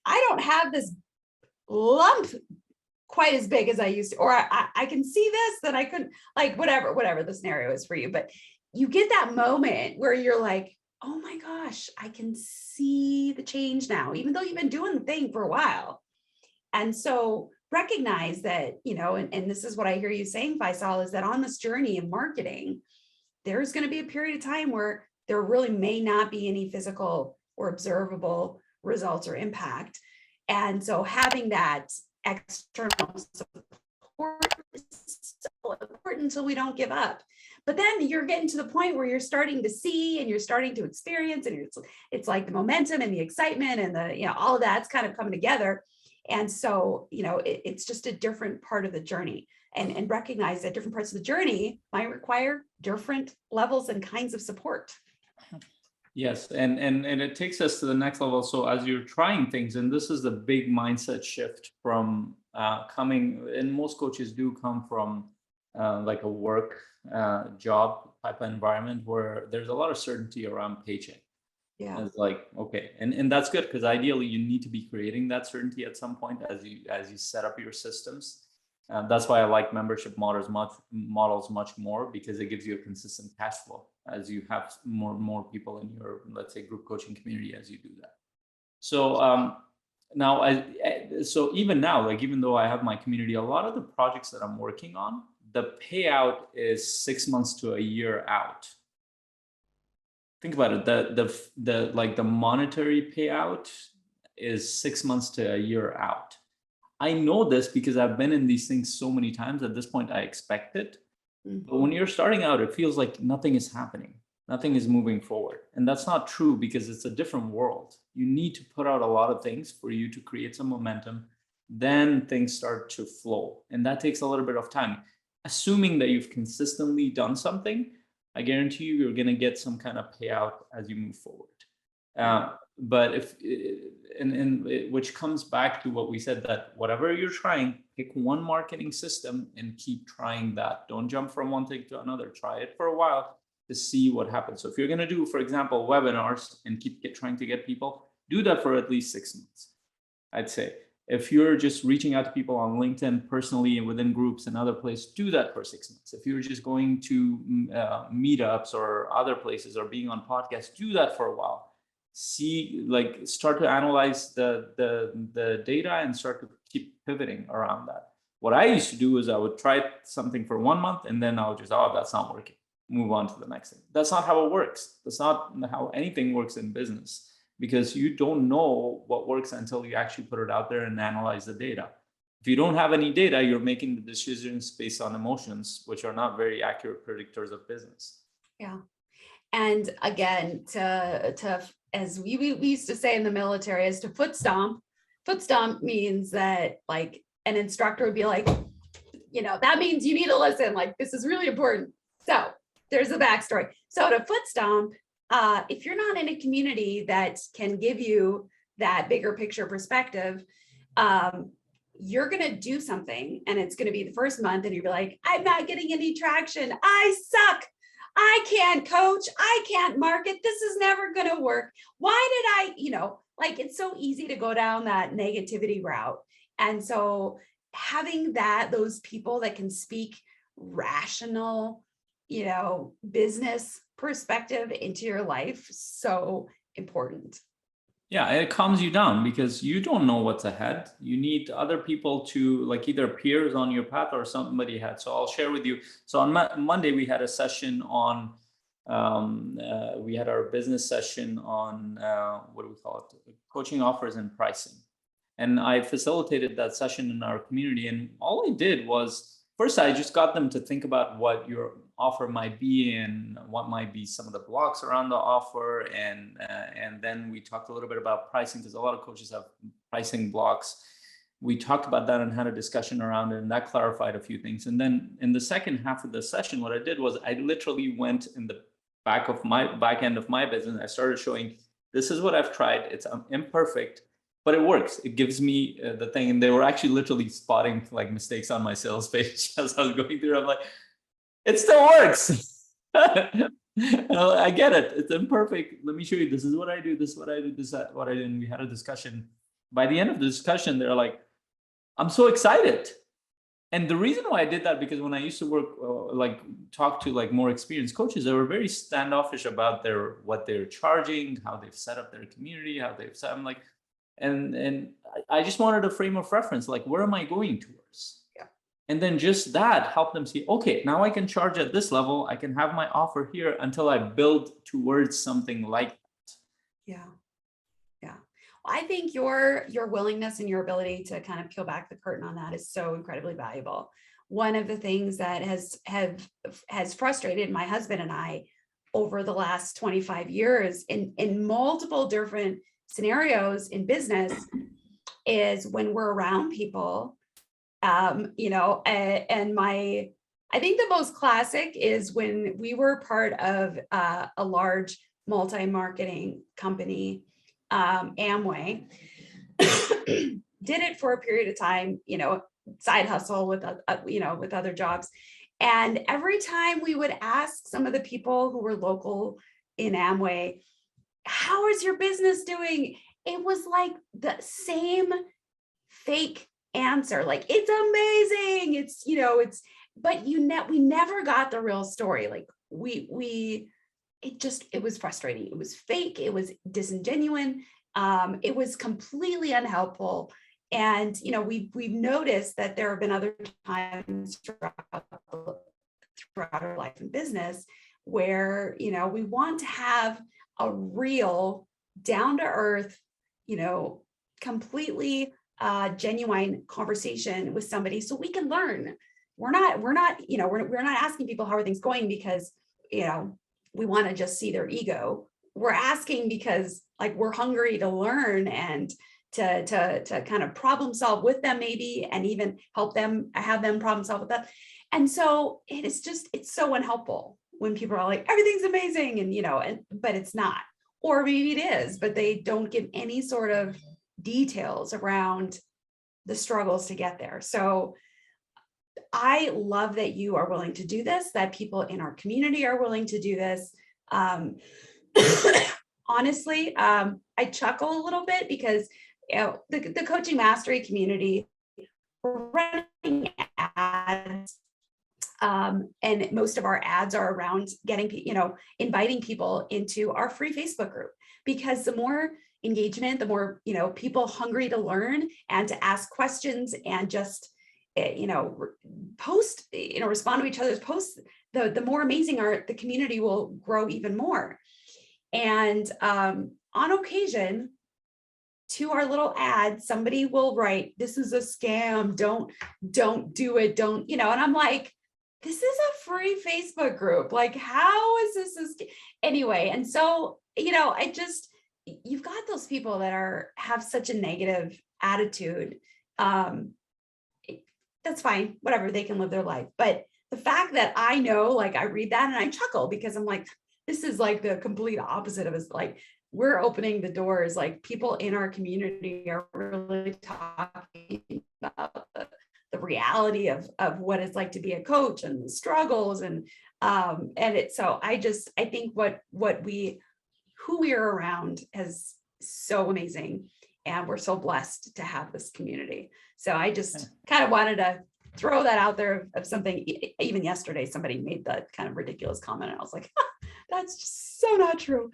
I don't have this lump quite as big as I used to, or I can see this that I couldn't, like, whatever the scenario is for you. But you get that moment where you're like, oh my gosh, I can see the change now, even though you've been doing the thing for a while. And so recognize that, and this is what I hear you saying, Faisal, is that on this journey of marketing, there's going to be a period of time where there really may not be any physical or observable results or impact. And so having that external support is so important so we don't give up. But then you're getting to the point where you're starting to see and you're starting to experience, and it's like the momentum and the excitement and the, all of that's kind of coming together. And so, it's just a different part of the journey, and recognize that different parts of the journey might require different levels and kinds of support. Yes, and it takes us to the next level. So as you're trying things, and this is the big mindset shift from coming, and most coaches do come from like a work job type of environment where there's a lot of certainty around paycheck. Yeah, it's like, okay, and that's good, because ideally you need to be creating that certainty at some point as you set up your systems. That's why I like membership models much more, because it gives you a consistent cash flow as you have more people in your, let's say, group coaching community as you do that. So now, so even now, like, even though I have my community, a lot of the projects that I'm working on, the payout is 6 months to a year out. Think about it. The monetary payout is 6 months to a year out. I know this because I've been in these things so many times. At this point, I expect it. Mm-hmm. But when you're starting out, it feels like nothing is happening. Nothing is moving forward. And that's not true, because it's a different world. You need to put out a lot of things for you to create some momentum. Then things start to flow. And that takes a little bit of time. Assuming that you've consistently done something, I guarantee you're going to get some kind of payout as you move forward. But if, which comes back to what we said, that whatever you're trying, pick one marketing system and keep trying that. Don't jump from one thing to another. Try it for a while, to see what happens. So if you're going to do, for example, webinars and keep trying to get people, do that for at least 6 months, I'd say. If you're just reaching out to people on LinkedIn personally and within groups and other places, do that for 6 months. If you're just going to meetups or other places or being on podcasts, do that for a while. See, like, start to analyze the data and start to keep pivoting around that. What I used to do is I would try something for 1 month and then I would just, oh, that's not working, move on to the next thing. That's not how it works. That's not how anything works in business, because you don't know what works until you actually put it out there and analyze the data. If you don't have any data, you're making the decisions based on emotions, which are not very accurate predictors of business. Yeah. And again, to as we used to say in the military, is to foot stomp. Foot stomp means that, like, an instructor would be like, that means you need to listen, like, this is really important. So there's a backstory. So to foot stomp, if you're not in a community that can give you that bigger picture perspective, you're going to do something and it's going to be the first month and you'll be like, I'm not getting any traction. I suck. I can't coach. I can't market. This is never going to work. Why did like, it's so easy to go down that negativity route. And so having those people that can speak rational, business perspective into your life, so important. Yeah, it calms you down because you don't know what's ahead. You need other people to, like, either peers on your path or somebody had. So I'll share with you. So on Monday, we had a session on, we had our business session on, what do we call it? Coaching offers and pricing. And I facilitated that session in our community. And all I did was, first, I just got them to think about what your offer might be and what might be some of the blocks around the offer. And then we talked a little bit about pricing, because a lot of coaches have pricing blocks. We talked about that and had a discussion around it, and that clarified a few things. And then in the second half of the session, what I did was I literally went in the back end of my business. I started showing, this is what I've tried. It's imperfect, but it works. It gives me the thing. And they were actually literally spotting, like, mistakes on my sales page as I was going through. I'm like, it still works. I get it. It's imperfect. Let me show you. This is what I do. This is what I do. This is what I do. And we had a discussion. By the end of the discussion, they're like, I'm so excited. And the reason why I did that, because when I used to work, talk to like more experienced coaches, they were very standoffish about what they're charging, how they've set up their community, how they've set. I'm like, and I just wanted a frame of reference, like, where am I going towards? Yeah. And then just that helped them see, okay, now I can charge at this level. I can have my offer here until I build towards something like that. Yeah. Yeah. Well, I think your willingness and your ability to kind of peel back the curtain on that is so incredibly valuable. One of the things that has frustrated my husband and I over the last 25 years in multiple different scenarios in business is when we're around people, and I think the most classic is when we were part of a large multi-marketing company, Amway, did it for a period of time, side hustle with other jobs. And every time we would ask some of the people who were local in Amway, how is your business doing? It was like the same fake answer, like, it's amazing. But we never got the real story. Like it was frustrating. It was fake. It was disingenuous. It was completely unhelpful. And, we've noticed that there have been other times throughout our life in business where, we want to have a real, down to earth, completely genuine conversation with somebody so we can learn. We're not asking people how are things going because, we want to just see their ego. We're asking because, like, we're hungry to learn and to kind of problem solve with them, maybe, and even have them problem solve with us. And so it's so unhelpful when people are like, everything's amazing, but it's not, or maybe it is, but they don't give any sort of details around the struggles to get there. So I love that you are willing to do this, that people in our community are willing to do this. Honestly, I chuckle a little bit because the coaching mastery community, we're running ads, and most of our ads are around getting, inviting people into our free Facebook group, because the more engagement, the more, people hungry to learn and to ask questions and just, post, respond to each other's posts, the more amazing the community will grow even more. And on occasion, to our little ad, somebody will write, "This is a scam, don't do it, don't," and I'm like, this is a free Facebook group. Like, how is this anyway? And so, you've got those people that have such a negative attitude. That's fine, whatever, they can live their life. But the fact that I know, like, I read that and I chuckle, because I'm like, this is like the complete opposite of us. Like, we're opening the doors, like people in our community are really talking about the reality of what it's like to be a coach and the struggles and so I think who we are around is so amazing, and we're so blessed to have this community. So I just kind of wanted to throw that out there of something. Even yesterday, somebody made that kind of ridiculous comment, and I was like, that's just so not true.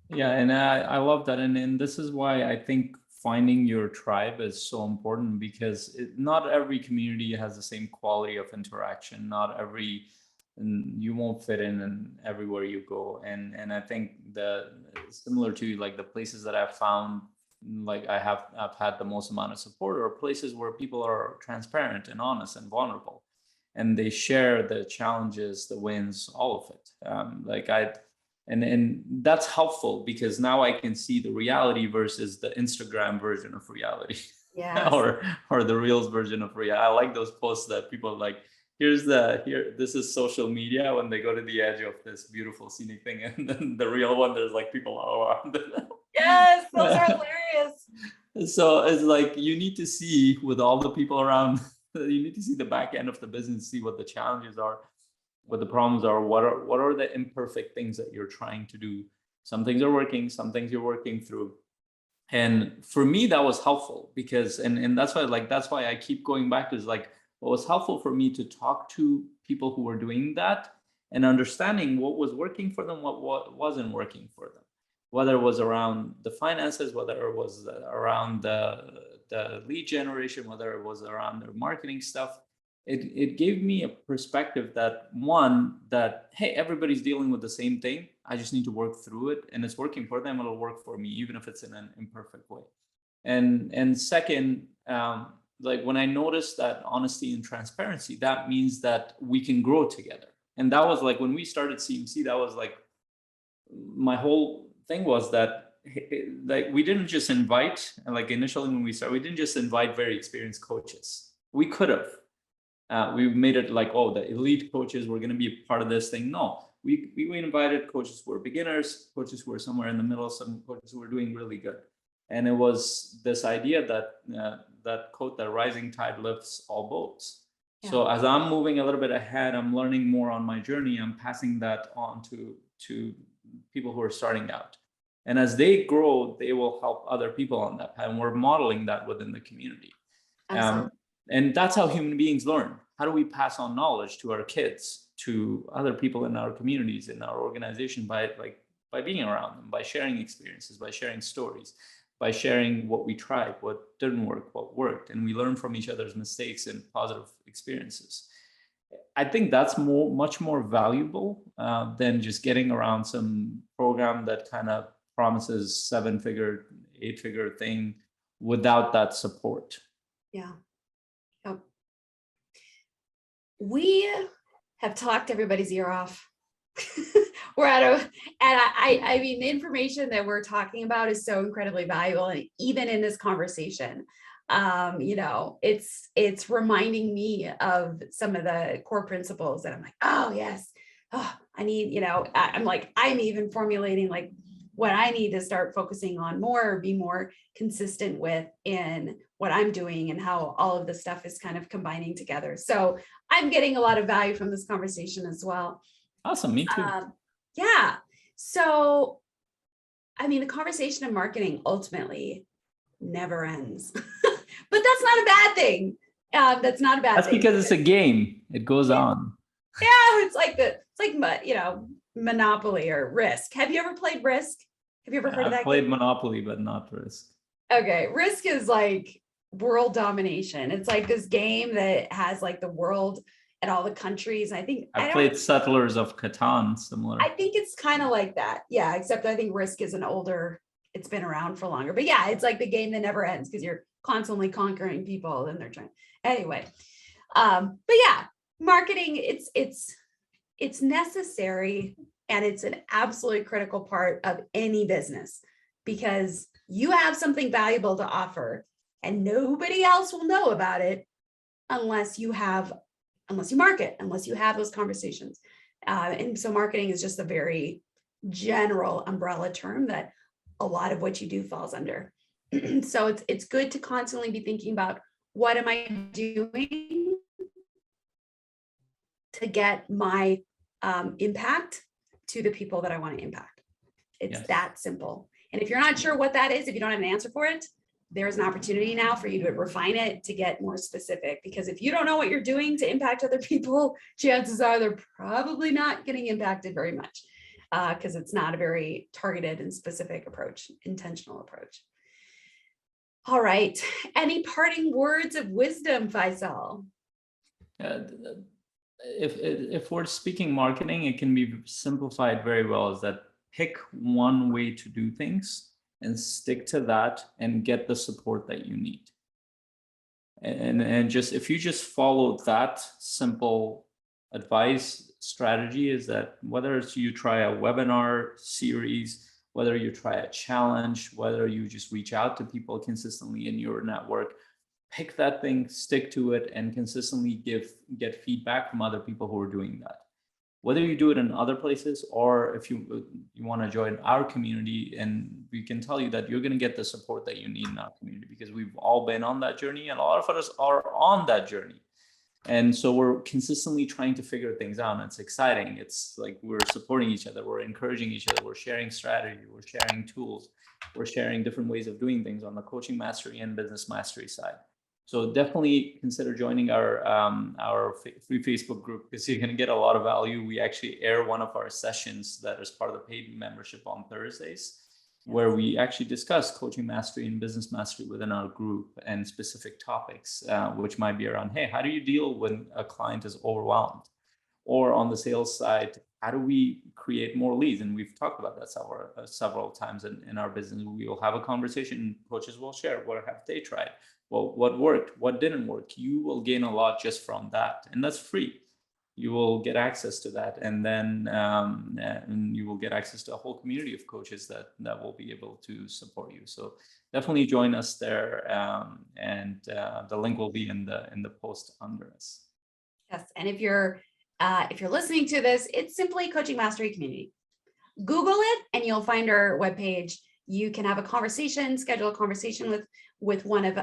Yeah, and I love that, and this is why I think finding your tribe is so important, because not every community has the same quality of interaction. Not every, you won't fit in everywhere you go, and I think similar to like the places that I've found, like I've had the most amount of support, or places where people are transparent and honest and vulnerable, and they share the challenges, the wins, all of it. And that's helpful, because now I can see the reality versus the Instagram version of reality. Yes. or the Reels version of reality. I like those posts that people are like, this is social media, when they go to the edge of this beautiful scenic thing, and then the real one, there's like people all around it. Yes, those are hilarious. So it's like, you need to see with all the people around, you need to see the back end of the business, see what the challenges are, what the problems are, what are the imperfect things that you're trying to do. Some things are working, some things you're working through. And for me, that was helpful, because, and that's why I keep going back to, is like, what was helpful for me to talk to people who were doing that, and understanding what was working for them, what wasn't working for them, whether it was around the finances, whether it was around the lead generation, whether it was around their marketing stuff. It gave me a perspective that, hey, everybody's dealing with the same thing. I just need to work through it, and it's working for them. It'll work for me, even if it's in an imperfect way. And second, like, when I noticed that honesty and transparency, that means that we can grow together. And that was like, when we started CMC, that was like, my whole thing was that, like, we didn't just invite, like initially when we started, we didn't just invite very experienced coaches. We could have. We made it like, oh, the elite coaches were going to be a part of this thing. No, we invited coaches who were beginners, coaches who were somewhere in the middle, some coaches who were doing really good. And it was this idea that that quote, that rising tide lifts all boats. Yeah. So as I'm moving a little bit ahead, I'm learning more on my journey. I'm passing that on to people who are starting out. And as they grow, they will help other people on that path. And we're modeling that within the community. And that's how human beings learn. How do we pass on knowledge to our kids, to other people in our communities, in our organization, by being around them, by sharing experiences, by sharing stories, by sharing what we tried, what didn't work, what worked, and we learn from each other's mistakes and positive experiences. I think that's much more valuable than just getting around some program that kind of promises 7-figure, 8-figure thing without that support. Yeah. We have talked everybody's ear off. We're and I mean, the information that we're talking about is so incredibly valuable. And even in this conversation, it's reminding me of some of the core principles that I'm like, oh yes, oh, I need, I'm even formulating like what I need to start focusing on more or be more consistent with in what I'm doing and how all of this stuff is kind of combining together. So I'm getting a lot of value from this conversation as well. Awesome. Me too. Yeah. So, I mean, the conversation of marketing ultimately never ends, but that's not a bad thing. That's not a bad That's thing. because it's a game. It goes on. Yeah, it's like Monopoly or Risk. Have you ever played Risk? Have you ever heard of that I've played game? Monopoly, but not Risk. Okay, Risk is like world domination. It's like this game that has like the world and all the countries. I played Settlers of Catan, similar. I think it's kind of like that. Yeah, except I think Risk is it's been around for longer. But yeah, it's like the game that never ends because you're constantly conquering people and they're trying. Anyway, but yeah, marketing, it's necessary and it's an absolutely critical part of any business because you have something valuable to offer and nobody else will know about it unless you market, unless you have those conversations. And so marketing is just a very general umbrella term that a lot of what you do falls under. So it's good to constantly be thinking about what am I doing to get my impact to the people that I want to impact. It's that simple. And if you're not sure what that is, if you don't have an answer for it, there's an opportunity now for you to refine it to get more specific. Because if you don't know what you're doing to impact other people, chances are they're probably not getting impacted very much because it's not a very targeted and specific approach, intentional approach. All right. Any parting words of wisdom, Faisal? If we're speaking marketing, it can be simplified very well is that pick one way to do things and stick to that and get the support that you need. And just if you just follow that simple advice, strategy is that whether it's you try a webinar series, whether you try a challenge, whether you just reach out to people consistently in your network, pick that thing, stick to it, and consistently get feedback from other people who are doing that. Whether you do it in other places or if you want to join our community, and we can tell you that you're going to get the support that you need in our community because we've all been on that journey and a lot of us are on that journey. And so we're consistently trying to figure things out. And it's exciting. It's like we're supporting each other. We're encouraging each other. We're sharing strategy. We're sharing tools. We're sharing different ways of doing things on the coaching mastery and business mastery side. So definitely consider joining our free Facebook group because you're going to get a lot of value. We actually air one of our sessions that is part of the paid membership on Thursdays, where we actually discuss coaching mastery and business mastery within our group and specific topics, which might be around, hey, how do you deal when a client is overwhelmed? Or on the sales side, how do we create more leads? And we've talked about that several times in our business. We will have a conversation. Coaches will share what have they tried. Well, what worked, what didn't work. You will gain a lot just from that. And that's free. You will get access to that. And then and you will get access to a whole community of coaches that will be able to support you. So definitely join us there. And the link will be in the post under us. Yes. And if you're listening to this, it's simply Coaching Mastery Community. Google it and you'll find our webpage. You can have a conversation, schedule a conversation with one of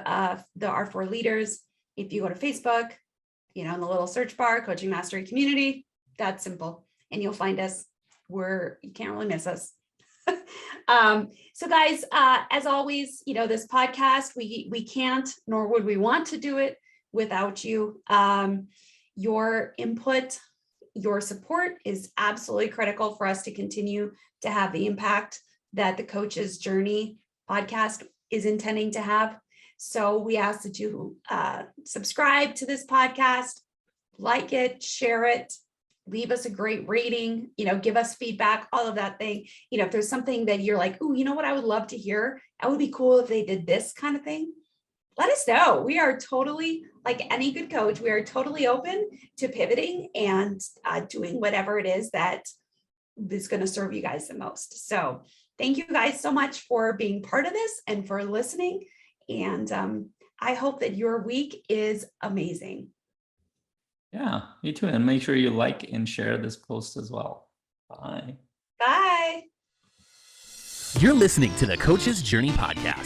our 4 leaders. If you go to Facebook, in the little search bar, Coaching Mastery Community, that's simple. And you'll find us. You can't really miss us. So guys, as always, this podcast, we can't, nor would we want to do it without you. Your input, your support is absolutely critical for us to continue to have the impact that the Coach's Journey podcast is intending to have. So we ask that you subscribe to this podcast, like it, share it, leave us a great rating, give us feedback, all of that thing. If there's something that you're like, oh, you know what I would love to hear? That would be cool if they did this kind of thing. Let us know. We are totally, like any good coach, we are totally open to pivoting and doing whatever it is that is going to serve you guys the most. So thank you guys so much for being part of this and for listening. And I hope that your week is amazing. Yeah, me too. And make sure you like and share this post as well. Bye. Bye. You're listening to the Coach's Journey Podcast.